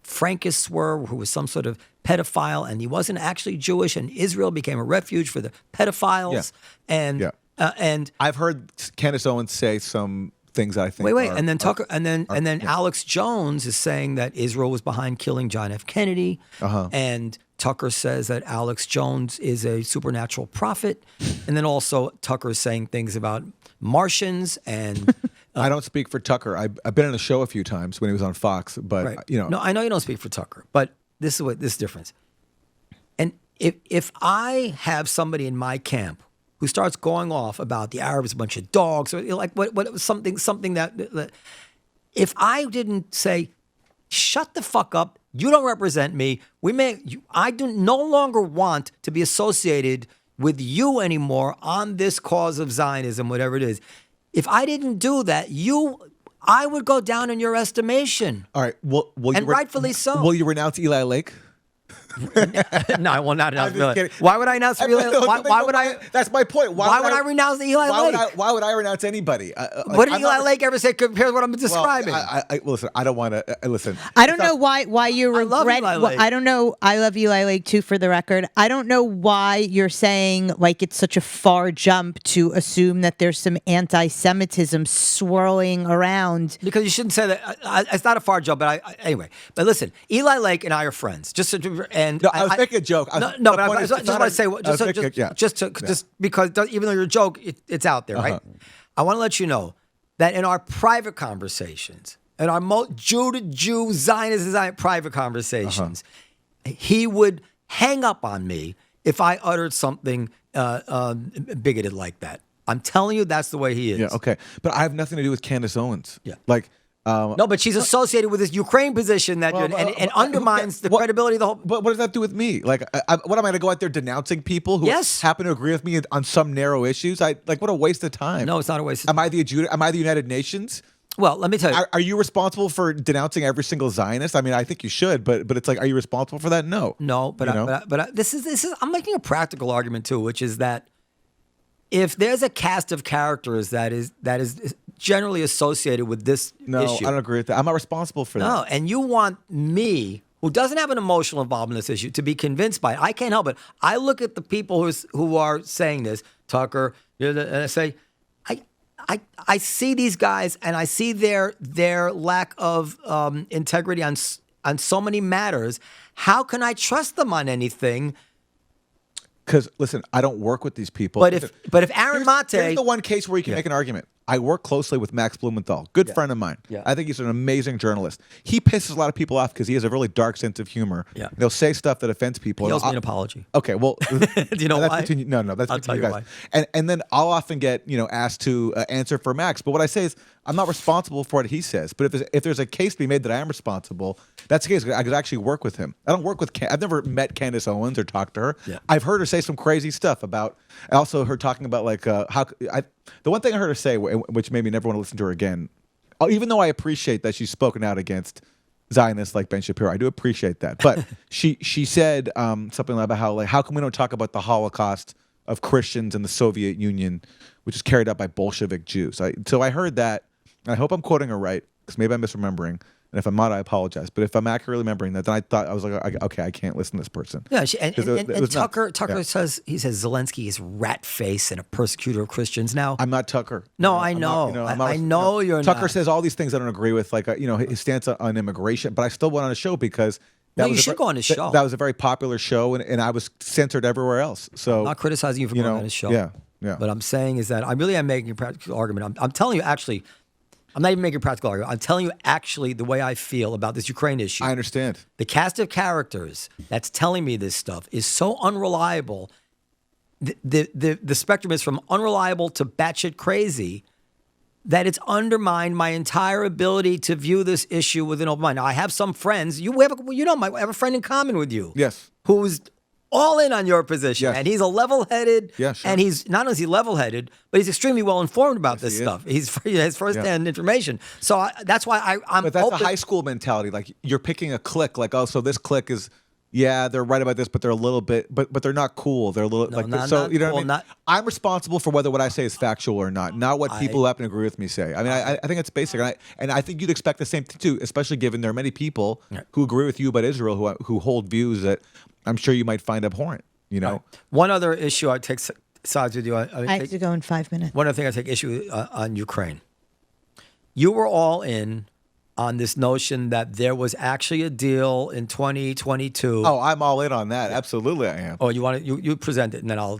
Frankists were, who was some sort of pedophile, and he wasn't actually Jewish, and Israel became a refuge for the pedophiles. Yeah. And I've heard Candace Owens say some things I think. Wait, and then Tucker, and then Alex Jones is saying that Israel was behind killing John F. Kennedy, and Tucker says that Alex Jones is a supernatural prophet, and then also Tucker is saying things about Martians and. I don't speak for Tucker. I've been on a show a few times when he was on Fox, but No, I know you don't speak for Tucker, but this is this difference. And if I have somebody in my camp who starts going off about the Arabs, a bunch of dogs, or something that if I didn't say, shut the fuck up, you don't represent me. I do no longer want to be associated with you anymore on this cause of Zionism, whatever it is. If I didn't do that, I would go down in your estimation. All right. Well, and rightfully so. Will you renounce Eli Lake? No, I will not announce Eli Lake. Why would I announce Eli Lake? Why would I? That's my point. Why would I renounce Eli Lake? Why would I renounce anybody? What did Eli Lake ever say compared to what I'm describing? Listen, I don't want to listen. I don't know why you regret. Eli Lake. I don't know. I love Eli Lake too, for the record. I don't know why you're saying it's such a far jump to assume that there's some anti-Semitism swirling around. Because you shouldn't say that. It's not a far jump, but anyway. But listen, Eli Lake and I are friends. I was making a joke. But I just want to say, just because even though you're a joke, it's out there, right? I want to let you know that in our private conversations, in our Jew to Jew, Zionist to Zionist private conversations, he would hang up on me if I uttered something bigoted like that. I'm telling you, that's the way he is. Yeah, okay. But I have nothing to do with Candace Owens. Yeah. No, but she's associated with this Ukraine position and undermines the credibility of the whole. But what does that have to do with me? What am I going to go out there denouncing people who happen to agree with me on some narrow issues? What a waste of time. No, it's not a waste of time. Am I the United Nations? Well, let me tell you. Are you responsible for denouncing every single Zionist? I think you should, but it's are you responsible for that? No. No, but this is I'm making a practical argument too, which is that if there's a cast of characters that is generally associated with this No, issue, I don't agree with that. I'm not responsible for that. no, and you want me, who doesn't have an emotional involvement in this issue, to be convinced by it. I can't help it. I look at the people who are saying this, Tucker, and I say, I see these guys, and I see their lack of integrity on so many matters. How can I trust them on anything? Because listen, I don't work with these people. But if Aaron Maté, here's the one case where you can make an argument. I work closely with Max Blumenthal, good friend of mine. Yeah. I think he's an amazing journalist. He pisses a lot of people off because he has a really dark sense of humor. Yeah. He'll say stuff that offends people. he owes me an apology. Okay, well, Do you know that's why? between you. No, that's I'll between tell you you guys. And then I'll often get asked to answer for Max. But what I say is I'm not responsible for what he says. But if there's a case to be made that I am responsible, that's the case. I could actually work with him. I don't work with. I've never met Candace Owens or talked to her. Yeah. I've heard her say some crazy stuff about. I also heard talking about the one thing I heard her say, which made me never want to listen to her again. Even though I appreciate that she's spoken out against Zionists like Ben Shapiro, I do appreciate that. But she said something about how come we don't talk about the Holocaust of Christians in the Soviet Union, which is carried out by Bolshevik Jews. So I heard that. And I hope I'm quoting her right, because maybe I'm misremembering. And if I'm not, I apologize. But if I'm accurately remembering that, then I was like, okay, I can't listen to this person. Yeah, and Tucker says Zelensky is rat face and a persecutor of Christians. Now I'm not Tucker. No, I know. I know you're Tucker not. says all these things I don't agree with, like his stance on immigration. But I still went on a show because you should go on his show. That was a very popular show, and I was censored everywhere else. So I'm not criticizing you for going on his show. Yeah. But I'm saying is that I really am making a practical argument. I'm telling you, actually. I'm not even making a practical argument. I'm telling you actually the way I feel about this Ukraine issue. I understand. The cast of characters that's telling me this stuff is so unreliable. The spectrum is from unreliable to batshit crazy that it's undermined my entire ability to view this issue with an open mind. Now, I have some friends. I have a friend in common with you. Yes. Who's all in on your position. Yes. And he's a level-headed, Yeah, sure. and he's not only is he level-headed, but he's extremely well-informed about this stuff. He has first-hand information. So that's why I'm But that's open. a high school mentality. Like you're picking a clique. Like, oh, so this clique is, they're right about this, but they're a little bit, but they're not cool. They're a little not you know cool, what I mean? I'm responsible for whether what I say is factual or not what people who happen to agree with me say. I mean, I think it's basic, and I think you'd expect the same thing too, especially given there are many people who agree with you about Israel who hold views that I'm sure you might find abhorrent. Right. One other issue I take sides with you. I have to go in 5 minutes. One other thing I take issue on Ukraine. You were all in on this notion that there was actually a deal in 2022. Oh, I'm all in on that. Absolutely, I am. Oh, you present it, and then I'll.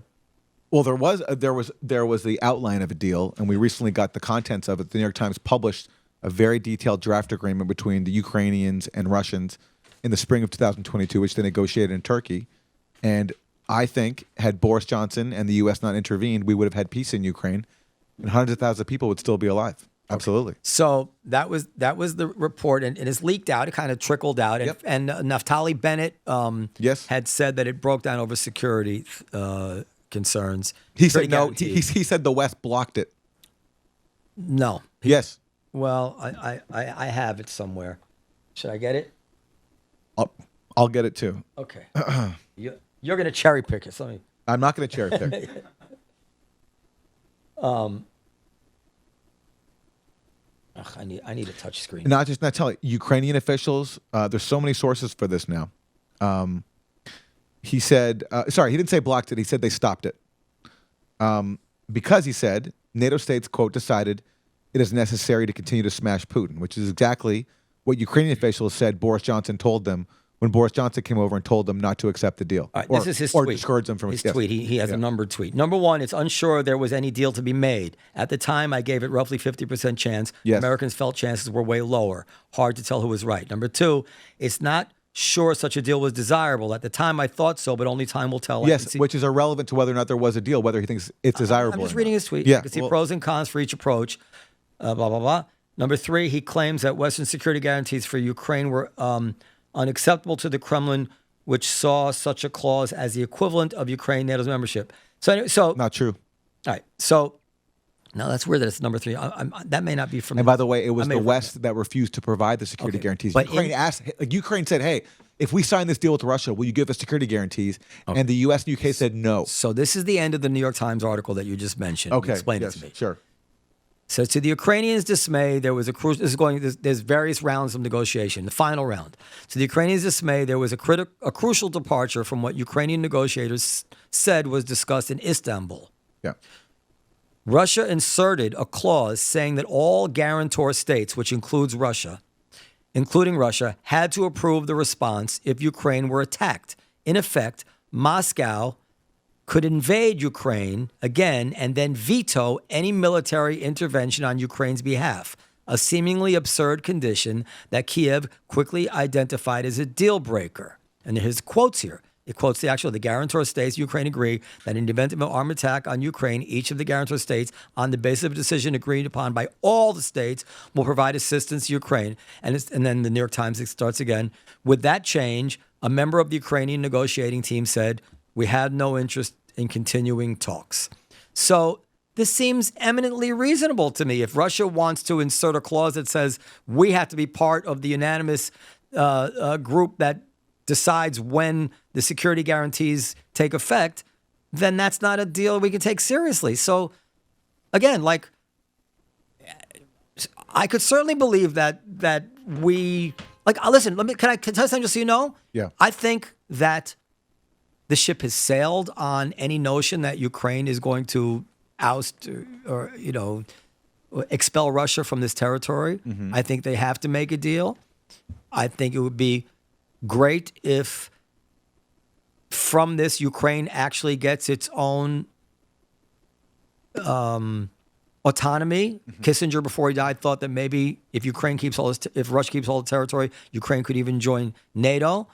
Well, there was the outline of a deal, and we recently got the contents of it. The New York Times published a very detailed draft agreement between the Ukrainians and Russians in the spring of 2022, which they negotiated in Turkey, and I think had Boris Johnson and the U.S. not intervened, we would have had peace in Ukraine, and hundreds of thousands of people would still be alive. Absolutely. So that was the report, and it's leaked out. It kind of trickled out, and Naftali Bennett had said that it broke down over security concerns. He said no. He said the West blocked it. No. Yes. Well, I have it somewhere. Should I get it? I'll get it too. Okay. You're going to cherry pick it. I'm not going to cherry pick. I need a touch screen. Not tell it. Ukrainian officials. There's so many sources for this now. He said, he didn't say blocked it. He said they stopped it. Because he said NATO states, quote, decided it is necessary to continue to smash Putin, which is exactly what Ukrainian officials said Boris Johnson told them when Boris Johnson came over and told them not to accept the deal. All right, this is his tweet. Or discouraged them from his tweet. He has a numbered tweet. Number one, it's unsure there was any deal to be made. At the time, I gave it roughly 50% chance. Yes. Americans felt chances were way lower. Hard to tell who was right. Number two, it's not sure such a deal was desirable. At the time, I thought so, but only time will tell. Yes, which is irrelevant to whether or not there was a deal, whether he thinks it's desirable. I'm just reading his tweet. Yeah, You can see pros and cons for each approach. Blah, blah, blah. Number three, he claims that Western security guarantees for Ukraine were unacceptable to the Kremlin, which saw such a clause as the equivalent of Ukraine NATO's membership. So not true. All right. So no, that's weird that it's number three. That may not be from. And by the way, it was the West that refused to provide the security guarantees. But Ukraine said, "Hey, if we sign this deal with Russia, will you give us security guarantees? And the U.S. and UK said no. So this is the end of the New York Times article that you just mentioned. Okay, Explain yes, it to me. Sure. So to the Ukrainians' dismay, there was there's various rounds of negotiation. The final round. To the Ukrainians' dismay, there was a crucial departure from what Ukrainian negotiators said was discussed in Istanbul. Yeah. Russia inserted a clause saying that all guarantor states, which includes Russia, including Russia, had to approve the response if Ukraine were attacked. In effect, Moscow could invade Ukraine again and then veto any military intervention on Ukraine's behalf, a seemingly absurd condition that Kiev quickly identified as a deal breaker. And his quotes here. It quotes the guarantor states, Ukraine agree that in the event of an armed attack on Ukraine, each of the guarantor states, on the basis of a decision agreed upon by all the states, will provide assistance to Ukraine. And then the New York Times starts again. With that change, a member of the Ukrainian negotiating team said, we had no interest in continuing talks. So this seems eminently reasonable to me. If Russia wants to insert a clause that says we have to be part of the unanimous group that decides when the security guarantees take effect, then that's not a deal we can take seriously. So again, like, I could certainly believe that we, like, listen, can I tell you something just so you know? Yeah. I think that the ship has sailed on any notion that Ukraine is going to oust or expel Russia from this territory. Mm-hmm. I think they have to make a deal. I think it would be great if from this Ukraine actually gets its own autonomy. Mm-hmm. Kissinger, before he died, thought that maybe if Russia keeps all the territory, Ukraine could even join NATO.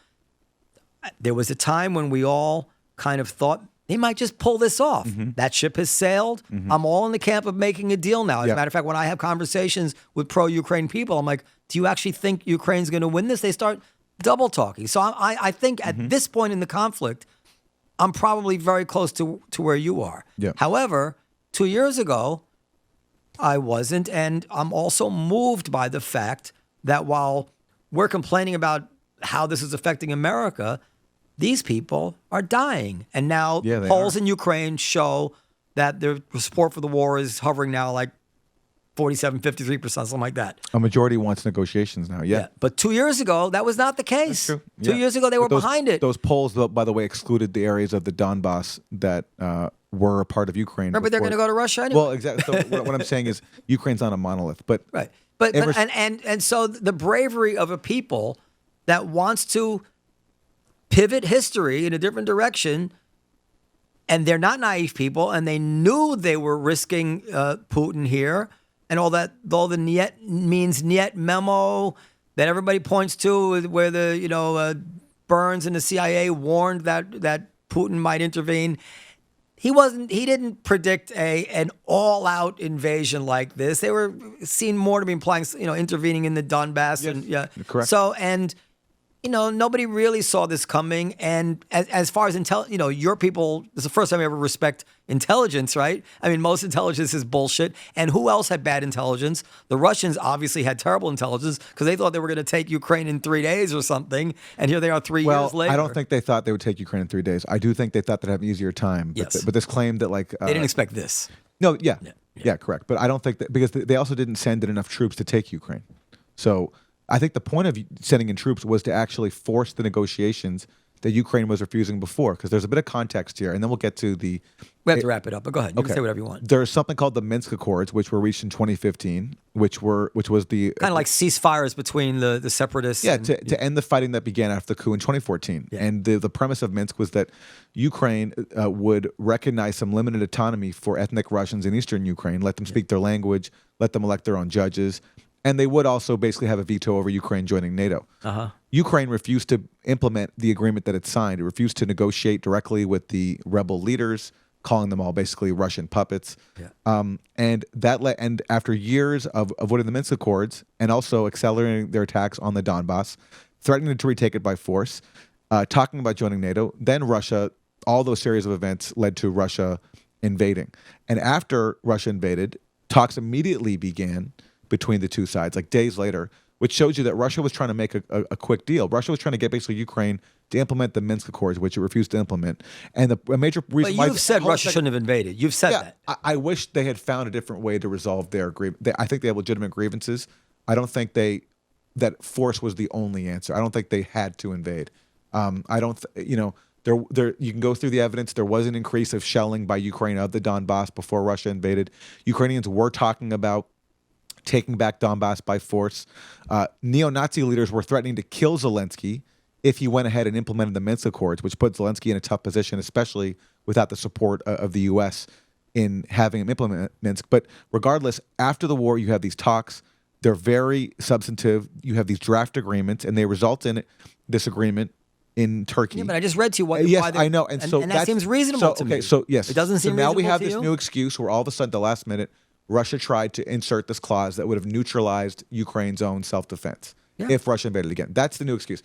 There was a time when we all kind of thought they might just pull this off. Mm-hmm. That ship has sailed. Mm-hmm. I'm all in the camp of making a deal now. As a matter of fact, when I have conversations with pro-Ukraine people, I'm like, do you actually think Ukraine's going to win this? They start double talking. So I think at this point in the conflict, I'm probably very close to where you are. Yeah. However, 2 years ago, I wasn't. And I'm also moved by the fact that while we're complaining about how this is affecting America, these people are dying. And now polls in Ukraine show that their support for the war is hovering now like 47, 53%, something like that. A majority wants negotiations now. Yeah. But 2 years ago, that was not the case. That's true. 2 years ago, they were behind it. Those polls, by the way, excluded the areas of the Donbass that were a part of Ukraine. Remember, they're going to go to Russia anyway. Well, exactly. So what I'm saying is Ukraine's not a monolith. But right. And so the bravery of a people that wants to pivot history in a different direction, and they're not naive people, and they knew they were risking Putin here, and all the Niet means Niet memo that everybody points to, where the Burns and the CIA warned that Putin might intervene. He didn't predict an all-out invasion like this. They were seen more to be implying, intervening in the Donbass. Yes, correct. So, and nobody really saw this coming. And as far as your people, this is the first time I ever respect intelligence, right? I mean, most intelligence is bullshit. And who else had bad intelligence? The Russians obviously had terrible intelligence because they thought they were going to take Ukraine in 3 days or something. And here they are 3 years later. I don't think they thought they would take Ukraine in 3 days. I do think they thought they'd have an easier time. But, yes. But this claim that they didn't expect this. No, yeah, correct. But I don't think that, because they also didn't send in enough troops to take Ukraine. So I think the point of sending in troops was to actually force the negotiations that Ukraine was refusing before, because there's a bit of context here, and then we'll get to the... We have to wrap it up, but go ahead. You can say whatever you want. There's something called the Minsk Accords, which were reached in 2015, which was the... Kind of like ceasefires between the separatists. Yeah, to end the fighting that began after the coup in 2014. Yeah. And the premise of Minsk was that Ukraine would recognize some limited autonomy for ethnic Russians in eastern Ukraine, let them speak their language, let them elect their own judges, and they would also basically have a veto over Ukraine joining NATO. Uh-huh. Ukraine refused to implement the agreement that it signed. It refused to negotiate directly with the rebel leaders, calling them all basically Russian puppets. Yeah. And after years of avoiding the Minsk Accords and also accelerating their attacks on the Donbass, threatening to retake it by force, talking about joining NATO, then Russia, all those series of events led to Russia invading. And after Russia invaded, talks immediately began between the two sides. Like days later, which shows you that Russia was trying to make a quick deal. Russia was trying to get basically Ukraine to implement the Minsk Accords, which it refused to implement. And a major reason But why you've said Russia shouldn't have invaded. You've said that. I wish they had found a different way to resolve their grievance. I think they have legitimate grievances. I don't think that force was the only answer. I don't think they had to invade. I don't, there you can go through the evidence. There was an increase of shelling by Ukraine of the Donbass before Russia invaded. Ukrainians were talking about taking back Donbass by force. Neo-Nazi leaders were threatening to kill Zelensky if he went ahead and implemented the Minsk Accords, which put Zelensky in a tough position, especially without the support of the U.S. in having him implement Minsk. But regardless, after the war, you have these talks. They're very substantive. You have these draft agreements, and they result in this agreement in Turkey. Yeah, but I just read to you what. Yes, why I know, and so that seems reasonable to me. Okay, so yes, it doesn't seem. So now we reasonable have to this you? new excuse where all of a sudden, the last minute, Russia tried to insert this clause that would have neutralized Ukraine's own self-defense if Russia invaded again. That's the new excuse.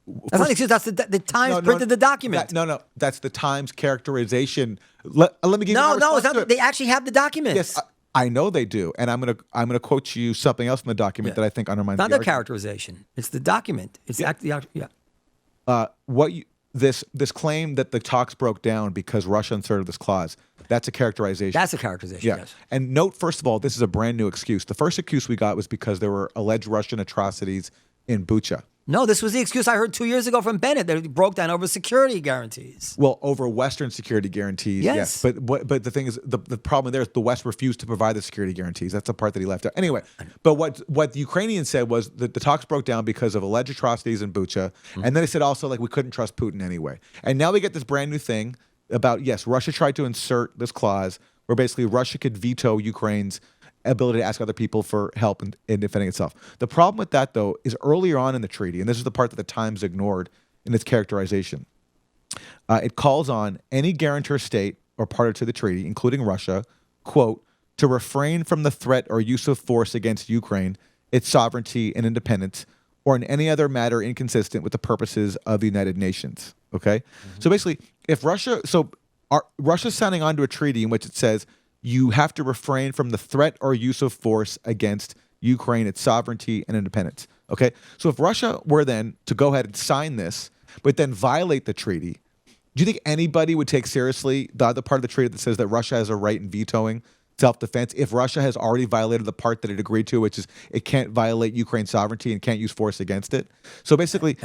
That's not an excuse. That's the Times printed the document. That's the Times characterization. Let me give you. No, it's not. They actually have the document. Yes, I know they do, and I'm gonna quote you something else from the document that I think undermines. Not the the characterization. It's the document. It's actually this claim that the talks broke down because Russia inserted this clause. That's a characterization. That's a characterization. Yeah. Yes. And note, first of all, this is a brand new excuse. The first excuse we got was because there were alleged Russian atrocities in Bucha. No, this was the excuse I heard 2 years ago from Bennett that it broke down over security guarantees. Well, over Western security guarantees, yes. But the thing is, the problem there is the West refused to provide the security guarantees. That's the part that he left out. Anyway, but what the Ukrainians said was that the talks broke down because of alleged atrocities in Bucha, and then they said also like we couldn't trust Putin anyway. And now we get this brand new thing about yes, Russia tried to insert this clause where basically Russia could veto Ukraine's ability to ask other people for help in defending itself. The problem with that, though, is earlier on in the treaty, and this is the part that the Times ignored in its characterization, it calls on any guarantor state or party to the treaty, including Russia, quote, to refrain from the threat or use of force against Ukraine, its sovereignty and independence, or in any other matter inconsistent with the purposes of the United Nations. Okay? So basically, if Russia's signing on to a treaty in which it says you have to refrain from the threat or use of force against Ukraine, its sovereignty and independence. Okay? So if Russia were then to go ahead and sign this, but then violate the treaty, do you think anybody would take seriously the other part of the treaty that says that Russia has a right in vetoing self-defense if Russia has already violated the part that it agreed to, which is it can't violate Ukraine's sovereignty and can't use force against it? So basically,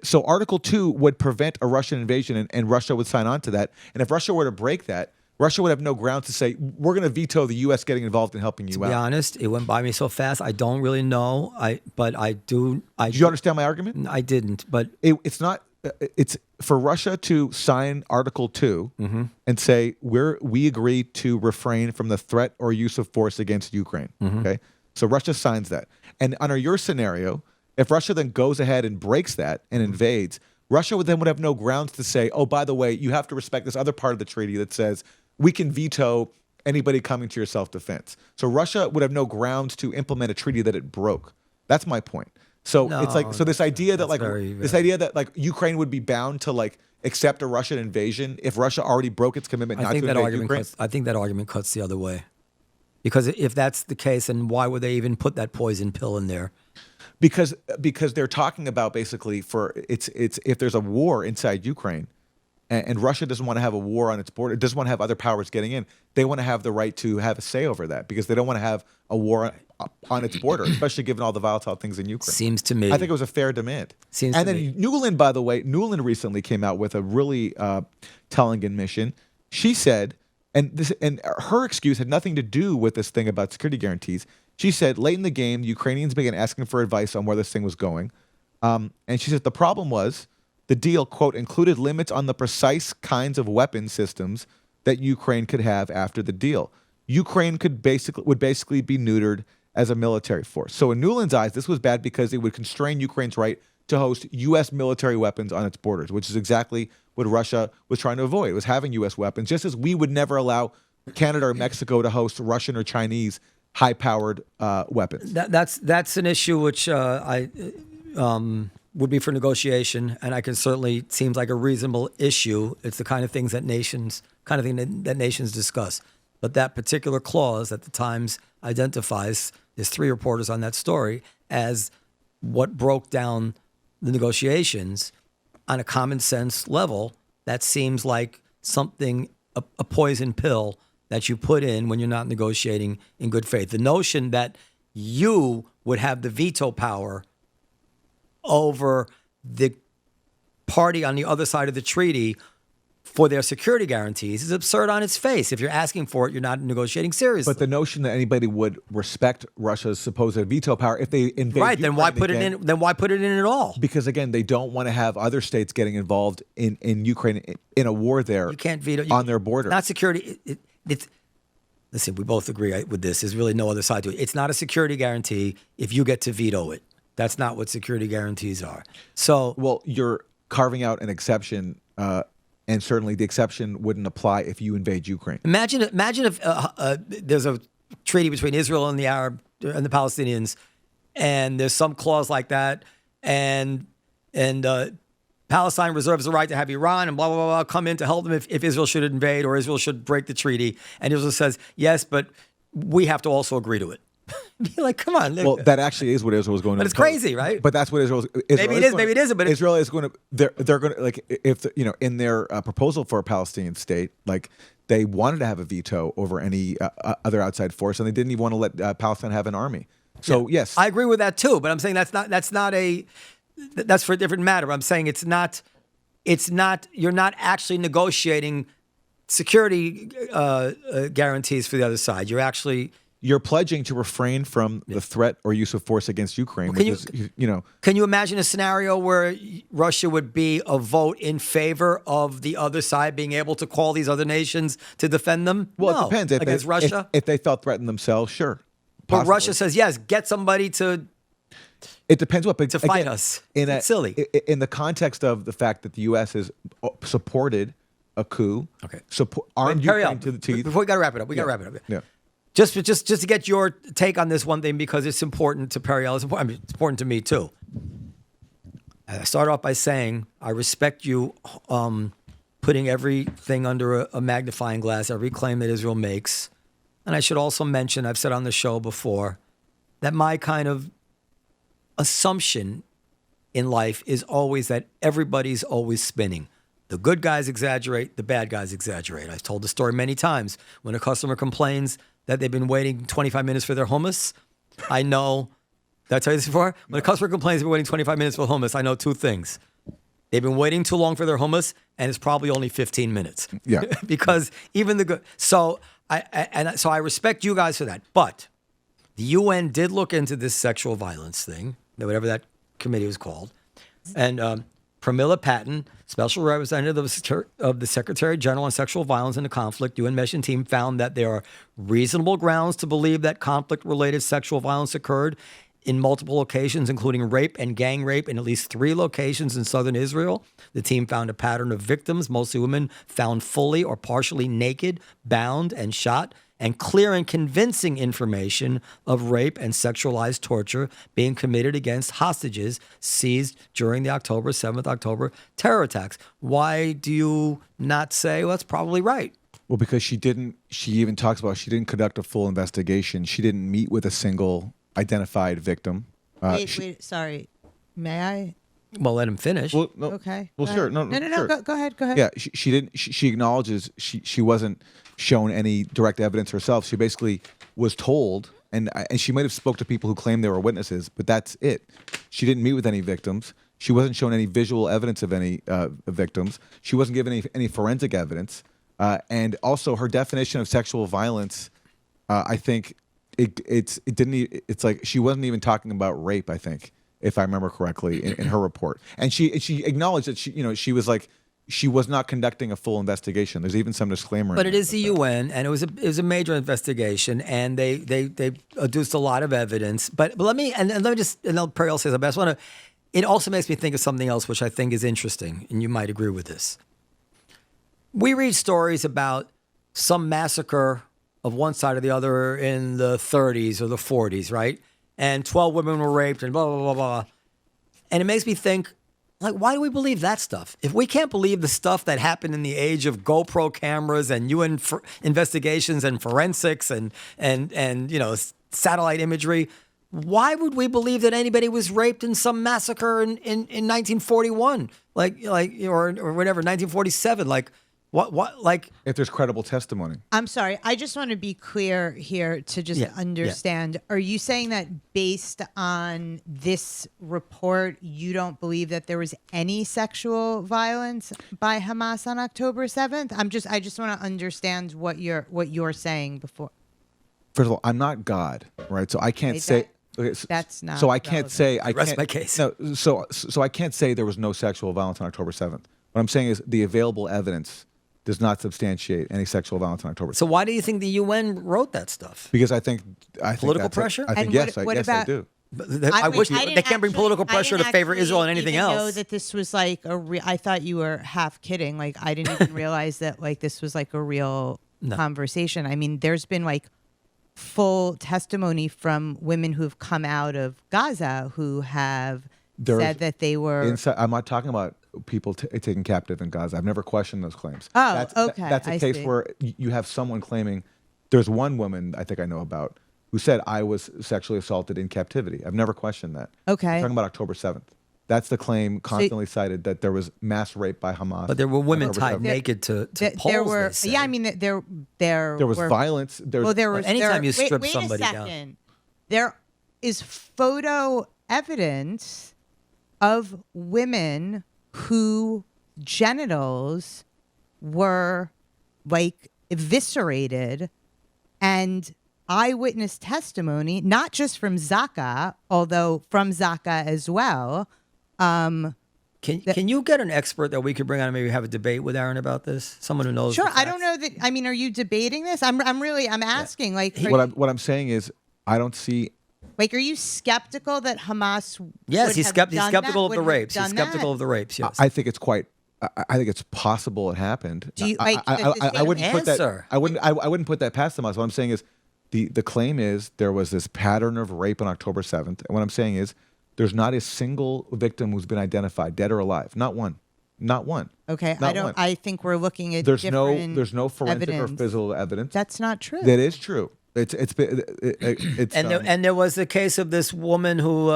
so Article 2 would prevent a Russian invasion and Russia would sign on to that. And if Russia were to break that, Russia would have no grounds to say, we're going to veto the U.S. getting involved in helping you out. To be honest, it went by me so fast. I don't really know. But I do. Did you understand my argument? I didn't. But it's not. It's for Russia to sign Article 2 and say we agree to refrain from the threat or use of force against Ukraine. Okay, so Russia signs that, and under your scenario, if Russia then goes ahead and breaks that and invades, Russia would have no grounds to say, oh, by the way, you have to respect this other part of the treaty that says we can veto anybody coming to your self-defense. So Russia would have no grounds to implement a treaty that it broke. That's my point. So it's like this idea that Ukraine would be bound to accept a Russian invasion if Russia already broke its commitment not to invade Ukraine. I think that argument cuts the other way. Because if that's the case, then why would they even put that poison pill in there? Because they're talking about basically it's if there's a war inside Ukraine and Russia doesn't want to have a war on its border, it doesn't want to have other powers getting in, they want to have the right to have a say over that because they don't want to have a war on its border, especially given all the volatile things in Ukraine. Seems to me. I think it was a fair demand. Nuland, by the way, recently came out with a really telling admission. She said, and her excuse had nothing to do with this thing about security guarantees. She said, late in the game, the Ukrainians began asking for advice on where this thing was going. And she said the problem was the deal, quote, included limits on the precise kinds of weapon systems that Ukraine could have after the deal. Ukraine would basically be neutered as a military force. So in Nuland's eyes, this was bad because it would constrain Ukraine's right to host U.S. military weapons on its borders, which is exactly what Russia was trying to avoid. It was having U.S. weapons, just as we would never allow Canada or Mexico to host Russian or Chinese high-powered weapons. That's an issue which I would be for negotiation, and I can certainly seems like a reasonable issue. It's the kind of things that nations discuss. But that particular clause that the Times identifies, there's 3 reporters on that story, as what broke down the negotiations on a common sense level, that seems like something, a poison pill that you put in when you're not negotiating in good faith. The notion that you would have the veto power over the party on the other side of the treaty for their security guarantees is absurd on its face. If you're asking for it, you're not negotiating seriously. But the notion that anybody would respect Russia's supposed veto power if they invade right, then why Ukraine put again, it in? Then why put it in at all? Because again, they don't want to have other states getting involved in Ukraine in a war there. You can't veto on their border. Not security. It's listen. We both agree with this. There's really no other side to it. It's not a security guarantee if you get to veto it. That's not what security guarantees are. So, well, you're carving out an exception. And certainly the exception wouldn't apply if you invade Ukraine. Imagine if there's a treaty between Israel and the Palestinians, and there's some clause like that, and Palestine reserves the right to have Iran and blah, blah, blah, blah come in to help them if Israel should invade or Israel should break the treaty. And Israel says, yes, but we have to also agree to it. Be like, come on. Well, that actually is what Israel was going to. But it's crazy, right? But that's what Israel maybe it is, maybe it isn't. But Israel is going to. They're going to, like, if in their proposal for a Palestinian state, like they wanted to have a veto over any other outside force, and they didn't even want to let Palestine have an army. So yes, I agree with that too. But I'm saying that's for a different matter. I'm saying it's not. You're not actually negotiating security guarantees for the other side. You're pledging to refrain from the threat or use of force against Ukraine. Can you imagine a scenario where Russia would be a vote in favor of the other side being able to call these other nations to defend them? Well, no. it depends. Against Russia? If they felt threatened themselves, sure. But Russia says, yes, get somebody to It depends what. But to fight us. It's silly. In the context of the fact that the U.S. has supported a coup, armed Ukraine to the teeth. Before we got to wrap it up. We got to wrap it up. Yeah. Just to get your take on this one thing, because it's important to Periel. It's important to me too. I start off by saying I respect you putting everything under a magnifying glass, every claim that Israel makes. And I should also mention, I've said on the show before, that my kind of assumption in life is always that everybody's always spinning. The good guys exaggerate, the bad guys exaggerate. I've told the story many times. When a customer complains that they've been waiting 25 minutes for their hummus, I know, did I tell you this before? When a customer complains they've been waiting 25 minutes for hummus, I know two things. They've been waiting too long for their hummus, and it's probably only 15 minutes. Yeah. Because even the good, so I respect you guys for that. But the UN did look into this sexual violence thing, whatever that committee was called, and Pramila Patton, Special Representative of the Secretary General on Sexual Violence in the Conflict, UN mission team found that there are reasonable grounds to believe that conflict-related sexual violence occurred in multiple locations, including rape and gang rape in at least 3 locations in southern Israel. The team found a pattern of victims, mostly women, found fully or partially naked, bound, and shot, and clear and convincing information of rape and sexualized torture being committed against hostages seized during the 7th October terror attacks. Why do you not say, well, that's probably right? Well, because she even talks about she didn't conduct a full investigation. She didn't meet with a single identified victim. Wait, sorry. May I? Well, let him finish. Well, no, Okay. Well, sure. No. Sure. Go ahead. Yeah, she didn't. She acknowledges she wasn't shown any direct evidence herself. She basically was told, and she might have spoke to people who claimed they were witnesses, but that's it. She didn't meet with any victims. She wasn't shown any visual evidence of any victims. She wasn't given any forensic evidence, and also her definition of sexual violence, I think it's like she wasn't even talking about rape, I think, if I remember correctly, in her report. And she acknowledged that she was like, she was not conducting a full investigation. There's even some disclaimer. But it is the UN, and it was a major investigation, and they adduced a lot of evidence. But let me just, and then Periel says, I just want to. It also makes me think of something else, which I think is interesting, and you might agree with this. We read stories about some massacre of one side or the other in the 30s or the 40s, right? And 12 women were raped and blah, blah, blah, blah. And it makes me think, like, why do we believe that stuff? If we can't believe the stuff that happened in the age of GoPro cameras and UN investigations and forensics and satellite imagery, why would we believe that anybody was raped in some massacre in 1941, like or whatever, 1947? Like what like If there's credible testimony. I'm sorry. I just want to be clear here to just understand. Are you saying that based on this report, you don't believe that there was any sexual violence by Hamas on October 7th? I just want to understand what you're saying before. First of all, I'm not God, right? So I can't say. That's not. So I can't say. I Rest can't. my case. No. So I can't say there was no sexual violence on October 7th. What I'm saying is the available evidence does not substantiate any sexual violence on October 7th. So why do you think the UN wrote that stuff? Because I think Political pressure? I think And yes. what Yes, I about- do. I wish they can't bring political pressure to favor Israel and anything else. I know that this was like I thought you were half kidding. Like I didn't even realize that like this was like a real conversation. I mean, there's been like full testimony from women who've come out of Gaza who have said that they were. I'm not talking about people taken captive in Gaza. I've never questioned those claims. Oh, okay. That's a I case see. where you have someone claiming. There's one woman I think I know about who said I was sexually assaulted in captivity. I've never questioned that. Okay. I'm talking about October 7th. That's the claim constantly cited, that there was mass rape by Hamas. But there were women October tied 7th. naked to poles. There were, they say. yeah. I mean, there There was were, violence. Well, there was. anytime you wait, strip wait somebody a down. second. There is photo evidence of women who genitals were like eviscerated, and eyewitness testimony, not just from Zaka, although from Zaka as well. Can you get an expert that we could bring on and maybe have a debate with Aaron about this? Someone who knows. Sure. the I don't facts? know that. I mean, are you debating this? I'm asking. Like, What I'm saying is, I don't see. are you skeptical that Hamas? Yes, would he's have skeptical done of that? the Would have rapes. He's done skeptical that? of the rapes. Yes. I think it's quite. I think it's possible it happened. Do you- I, like, I, the I wouldn't put that. answer. I wouldn't put that past them. What I'm saying is, the claim is there was this pattern of rape on October 7th, and what I'm saying is, there's not a single victim who's been identified, dead or alive. Not one. Not one. Okay, Not I don't. one. I think we're looking at There's different no forensic evidence. or physical evidence. That's not true. That is true. It's And there was the case of this woman who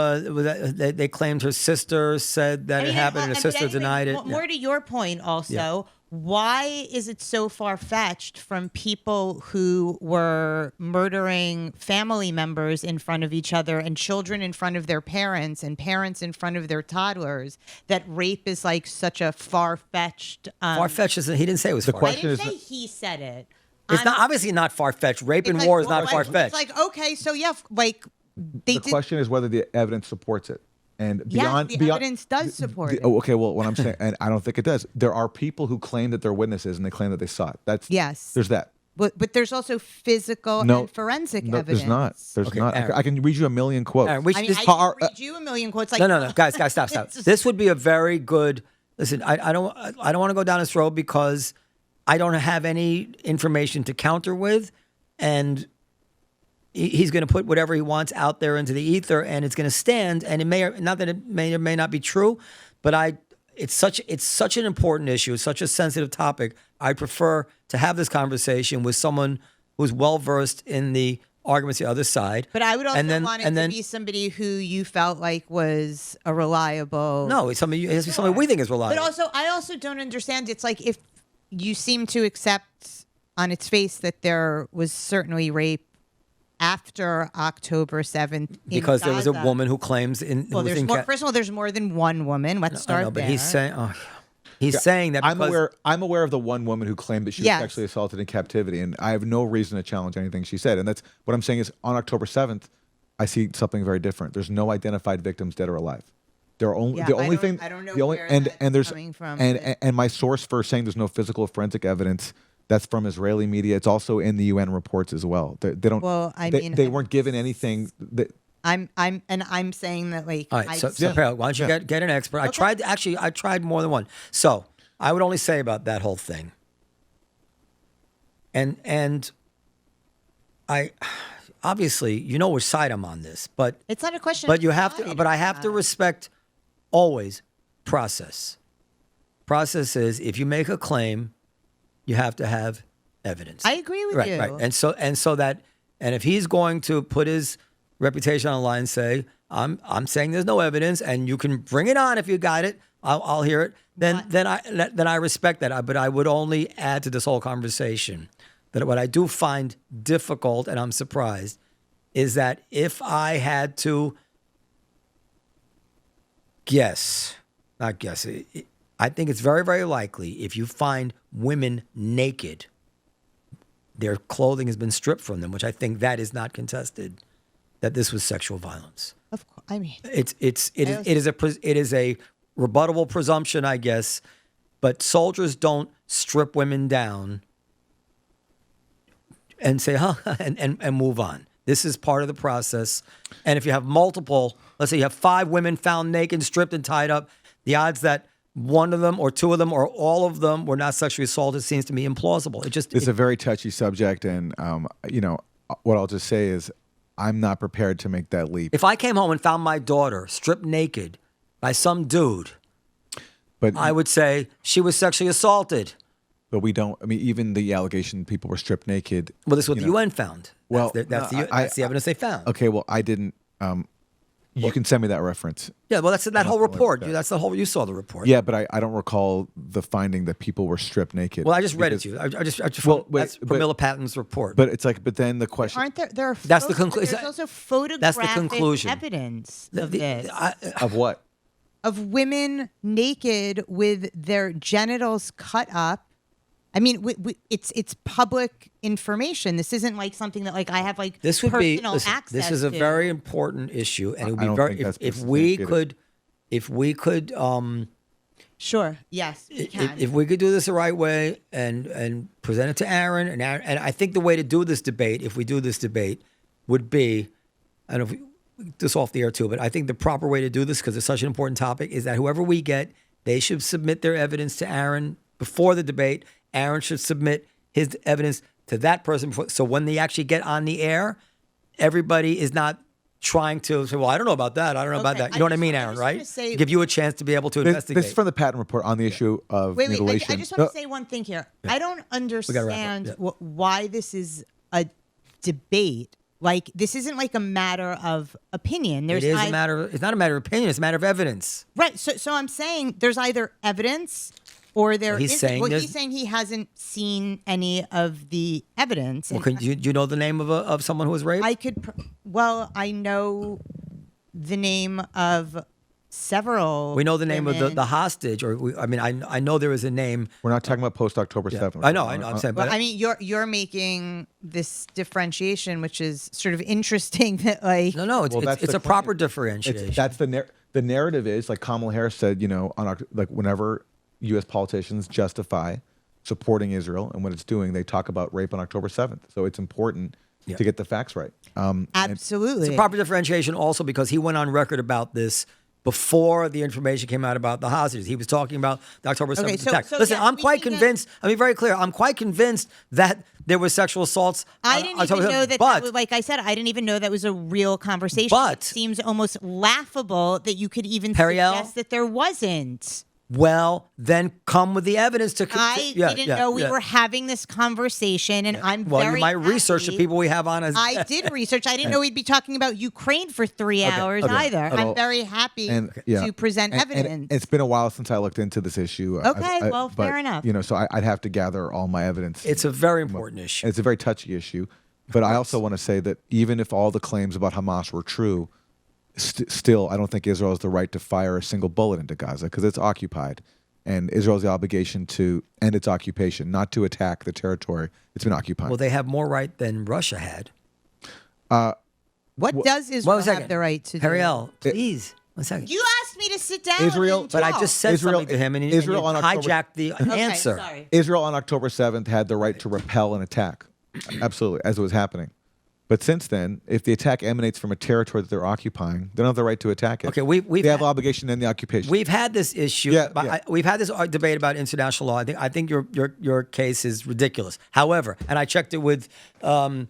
they claimed her sister said that it happened, and her sister denied it. More to your point, also, why is it so far fetched from people who were murdering family members in front of each other and children in front of their parents and parents in front of their toddlers that rape is like such a far fetched? Far fetched isn't. He didn't say it was. The far question I is. didn't say he said it. It's not obviously not far fetched. Rape in It's war like, is not well, far like, fetched. It's like, okay, so yeah, like they The did. question is whether the evidence supports it. And beyond, Yes, the beyond evidence does support it. Oh, okay. Well, what I'm saying, and I don't think it does. There are people who claim that they're witnesses and they claim that they saw it. That's Yes. There's that. But there's also physical No, and forensic No, evidence. there's not. There's Okay, not. Aaron. I can read you a million quotes. Aaron, we I should mean, just- I can read you a million quotes. Like, no, guys, stop. It's- This would be a very good. Listen, I don't want to go down this road because I don't have any information to counter with, and he's going to put whatever he wants out there into the ether, and it's going to stand. And it may or not that it may or may not be true, but it's such an important issue. It's such a sensitive topic. I prefer to have this conversation with someone who's well versed in the arguments the other side. But I would also want it and to then be somebody who you felt like was a reliable. no, it's somebody we think is reliable. But also, I also don't understand. It's like if you seem to accept on its face that there was certainly rape after October 7th. Because there was a Gaza. woman who claims Well, there's more. First of all, there's more than one woman. Let's I start know, but there. he's saying that because I'm aware of the one woman who claimed that she was Yes. sexually assaulted in captivity, and I have no reason to challenge anything she said. And that's what I'm saying is on October 7th, I see something very different. There's no identified victims, dead or alive. There are only Yeah, the I only don't- thing. I don't know the only where and that's and there's coming from, and but- and my source for saying there's no physical or forensic evidence. That's from Israeli media. It's also in the UN reports as well. They don't. Well, I they, mean, they weren't given anything. That, I'm saying that like. all right. So Perel, why don't you get an expert? I tried more than one. So I would only say about that whole thing. And I obviously which side I'm on this, but It's not a question. but of you have side. to. But I have to respect always process. Process is if you make a claim, you have to have evidence. I agree with right, you. Right. And so that if he's going to put his reputation online say, I'm saying there's no evidence, and you can bring it on if you got it. I'll hear it. Then I respect that. But I would only add to this whole conversation that what I do find difficult, and I'm surprised, is that if I had to guess, not guess, I think it's very, very likely if you find women naked, their clothing has been stripped from them, which I think that is not contested, that this was sexual violence. Of course, I mean, it is a rebuttable presumption, I guess, but soldiers don't strip women down and say, and move on. This is part of the process. And if you have multiple, let's say you have 5 women found naked, stripped, and tied up, the odds that one of them or 2 of them or all of them were not sexually assaulted seems to me implausible. It's a very touchy subject, and what I'll just say is I'm not prepared to make that leap. If I came home and found my daughter stripped naked by some dude, but I would say she was sexually assaulted. But we don't. I mean, even the allegation people were stripped naked. Well, this is what the UN found. Well, that's the evidence they found. Okay, well, I didn't. You can send me that reference. Yeah, well, that's that whole report. That's the whole. You saw the report. Yeah, but I don't recall the finding that people were stripped naked. Well, I just read it to you. I just that's Pramila Patton's report. But it's like, but then the question. Aren't there? That's the conclusion. There's also photographic That's the conclusion. evidence of this. Of what? Of women naked with their genitals cut up. I mean, it's public information. This isn't like something that like I have like this would personal be. access This is a to. very important issue, and it would be very if we could. Sure. Yes, we can. If we could do this the right way and present it to Aaron, and I think the way to do this debate, if we do this debate, would be, I don't know if we this off the air too, but I think the proper way to do this, because it's such an important topic, is that whoever we get, they should submit their evidence to Aaron before the debate. Aaron should submit his evidence to that person before, so when they actually get on the air, everybody is not trying to say, well, I don't know about that. I don't know about that. You know what I mean, Aaron, right? Give you a chance to be able to investigate. This is from the Patton report on the issue of mutilation. I just want to say one thing here. I don't understand why this is a debate. Like, this isn't like a matter of opinion. It's not a matter of opinion. It's a matter of evidence. Right. So I'm saying there's either evidence or he's saying he hasn't seen any of the evidence. Well, do you know the name of someone who was raped? I know the name of several. We know the name women. of the hostage, I know there is a name. We're not talking about post October 7th. I know. I'm saying, but I mean, you're making this differentiation, which is sort of interesting. That like it's a proper differentiation. That's the narrative is like Kamala Harris said. Whenever U.S. politicians justify supporting Israel and what it's doing, they talk about rape on October 7th. So it's important to get the facts right. Absolutely. It's a proper differentiation also because he went on record about this before the information came out about the hostages. He was talking about the October 7th attack. Listen, I'm quite convinced. I'll be very clear. I'm quite convinced that there was sexual assaults. I didn't even know that, like I said, I didn't even know that was a real conversation. But it seems almost laughable that you could even suggest that there wasn't. Well, then come with the evidence to. I didn't know we were having this conversation, and I'm very you might research the people we have on as. I did research. I didn't know we'd be talking about Ukraine for 3 hours either. I'm very happy to present evidence. And it's been a while since I looked into this issue. Fair enough. So I'd have to gather all my evidence. It's a very important issue. It's a very touchy issue, but I also want to say that even if all the claims about Hamas were true. Still, I don't think Israel has the right to fire a single bullet into Gaza because it's occupied. And Israel has the obligation to end its occupation, not to attack the territory it's been occupying. Well, they have more right than Russia had. What does Israel have the right to do? Ariel, please. 1 second. You asked me to sit down. Israel, but I just said something to him, and he hijacked the answer. Sorry. Israel on October 7th had the right to repel an attack. Absolutely, as it was happening. But since then, if the attack emanates from a territory that they're occupying, they don't have the right to attack it. Okay, they have obligation to end the occupation. We've had this issue. We've had this debate about international law. I think your case is ridiculous. However, and I checked it with I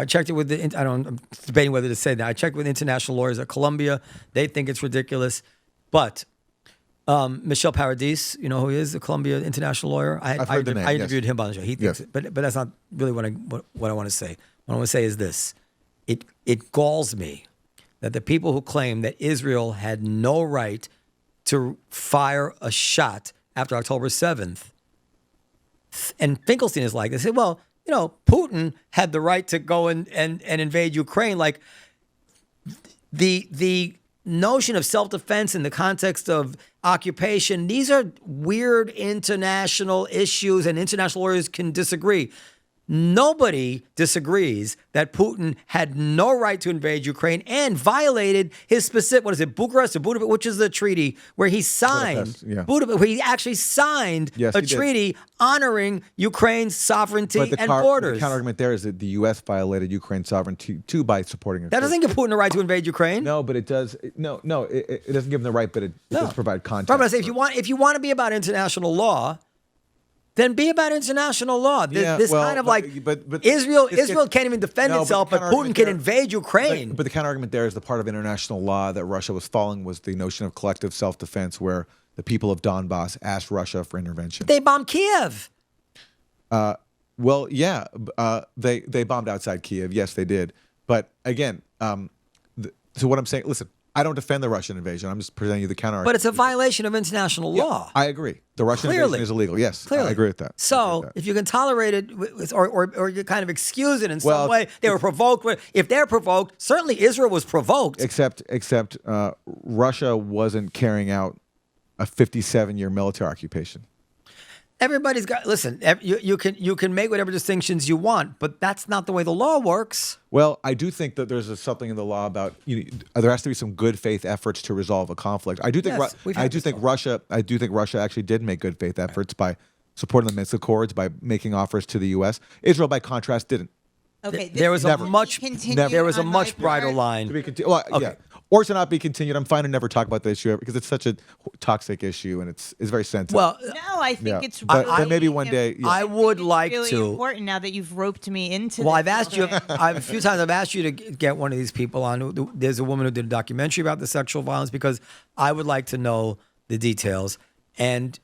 checked it with I'm debating whether to say that. I checked with international lawyers at Columbia. They think it's ridiculous, but Michel Paradis, you know who he is, the Columbia international lawyer. I've heard the name, I yes. interviewed him on the show. He thinks Yes. it, but that's not really what I want to say. What I want to say is this: it galls me that the people who claim that Israel had no right to fire a shot after October 7th, and Finkelstein is like, they say, well, you know, Putin had the right to go and invade Ukraine. Like the notion of self-defense in the context of occupation, these are weird international issues, and international lawyers can disagree. Nobody disagrees that Putin had no right to invade Ukraine and violated his specific, what is it, Bucharest or Budapest, which is the treaty where he signed, Budapest, where he actually signed Yes, a he did. treaty honoring Ukraine's sovereignty But the and borders. the counter-argument there is that the U.S. violated Ukraine's sovereignty too by supporting it. That doesn't give Putin the right to invade Ukraine. No, but it does. No, it doesn't give him the right, but it does provide context. But I'm gonna say, if you want to be about international law, then be about international law. This kind of like Israel can't even defend itself, but Putin can invade Ukraine. But the counter-argument there is the part of international law that Russia was following was the notion of collective self-defense, where the people of Donbass asked Russia for intervention. They bombed Kiev. Well, yeah, they bombed outside Kiev. Yes, they did. But again, so what I'm saying, listen, I don't defend the Russian invasion. I'm just presenting you the counter-argument. But it's a violation of international law. I agree. The Russian invasion is illegal. Yes, I agree with that. So if you can tolerate it, or you kind of excuse it in some way, they were provoked. If they're provoked, certainly Israel was provoked. Except Russia wasn't carrying out a 57-year military occupation. Everybody's got, listen, you can make whatever distinctions you want, but that's not the way the law works. Well, I do think that there's something in the law about there has to be some good faith efforts to resolve a conflict. I do think Russia actually did make good faith efforts by supporting the Minsk Accords, by making offers to the U.S. Israel, by contrast, didn't. Okay, there was a much brighter line. Yeah. Or to not be continued. I'm fine to never talk about the issue because it's such a toxic issue and it's very sensitive. Well, no, I think it's but really, maybe one day. Yeah. I would like really to. Important now that you've roped me into. Well, this I've asked you a few times. I've asked you to get one of these people on. There's a woman who did a documentary about the sexual violence because I would like to know the details. And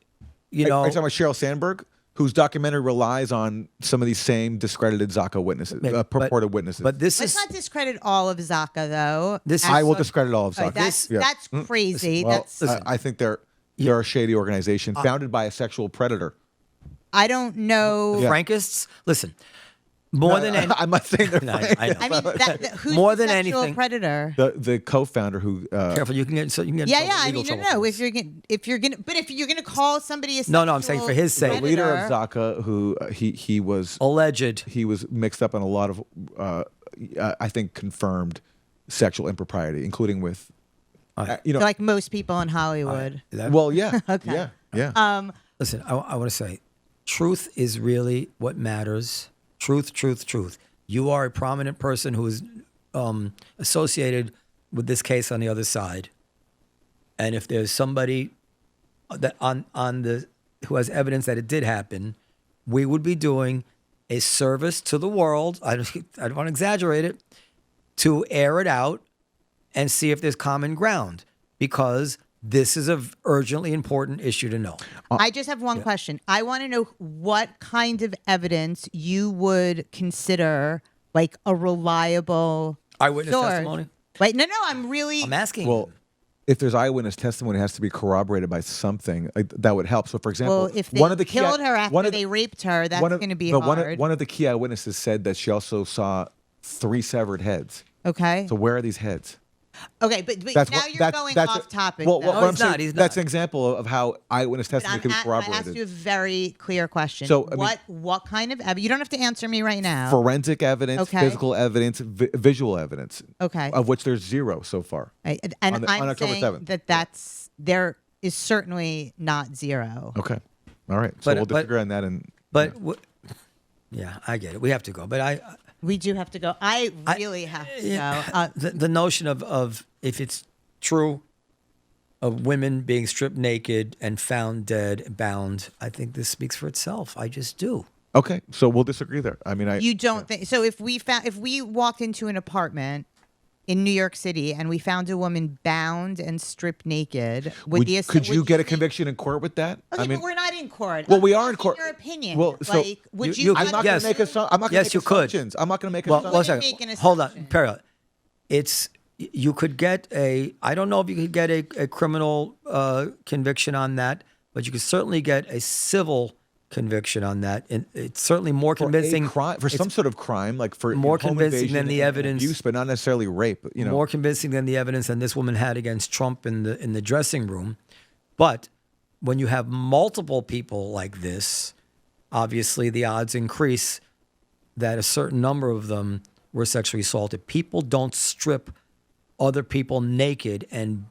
you know, are you talking about Sheryl Sandberg, whose documentary relies on some of these same discredited Zaka witnesses, purported witnesses? But let's not discredit all of Zaka, though. I will discredit all of Zaka. That's crazy. Well, I think they're a shady organization founded by a sexual predator. I don't know. Frankists? Listen. More than anything, I'm not saying they're. I mean, who's more the than sexual anything, predator? The co-founder who. Careful, you can get. I mean, no. If you're gonna call somebody a sexual no, I'm saying for his sake. The leader of Zaka, who he was alleged, he was mixed up in a lot of, I think, confirmed sexual impropriety, including with, like most people in Hollywood. Well, yeah, okay, yeah. Listen, I want to say, truth is really what matters. Truth. You are a prominent person who is associated with this case on the other side, and if there's somebody that who has evidence that it did happen, we would be doing a service to the world. I don't want to exaggerate it, to air it out and see if there's common ground, because this is an urgently important issue to know. I just have one question. I want to know what kind of evidence you would consider like a reliable eyewitness source. testimony. Wait, no, I'm asking. Well, if there's eyewitness testimony, it has to be corroborated by something that would help. So, for example, if they killed her after they raped her, that's going to be hard. One of the key eyewitnesses said that she also saw 3 severed heads. Okay. So where are these heads? Okay, but now you're going off topic. Well, no, he's not. That's an example of how eyewitness testimony can be corroborated. I asked you a very clear question. So, what kind of evidence? You don't have to answer me right now. Forensic evidence, physical evidence, visual evidence. Okay. Of which there's 0 so far. Right. On I'm October saying 7th. there is certainly not 0. Okay. All right. So we'll disagree on that. Yeah, I get it. We have to go, but we do have to go. I really have to go. The notion of if it's true of women being stripped naked and found dead, bound, I think this speaks for itself. I just do. Okay, so we'll disagree there. I mean, you don't think so? If we walked into an apartment in New York City, and we found a woman bound and stripped naked. Could you get a conviction in court with that? Okay, but we're not in court. Well, we are in court. Your opinion. Well, so like, would you? I'm not going to make assumptions. I'm not going to make assumptions. I'm not going to make Well, assumptions. one second. Hold on. Period. You could get I don't know if you could get a criminal conviction on that, but you could certainly get a civil conviction on that. And it's certainly more convincing for some sort of crime, like for more home convincing invasion than the and evidence, abuse, but not necessarily rape. You know, more convincing than the evidence than this woman had against Trump in the dressing room. But when you have multiple people like this, obviously the odds increase that a certain number of them were sexually assaulted. People don't strip other people naked and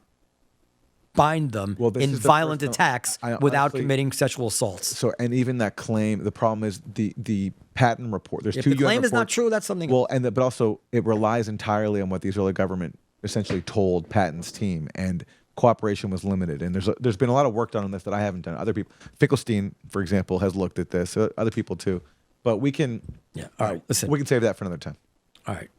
bind them in violent attacks without committing sexual assaults. So, and even that claim, the problem is the Patton report. There's If two the claim UN is not reports. true, that's something Well, but also it relies entirely on what the Israeli government essentially told Patton's team, and cooperation was limited. And there's been a lot of work done on this that I haven't done. Other people, Finkelstein, for example, has looked at this. Other people too, but we can. Yeah. All right. Listen. We can save that for another time. All right.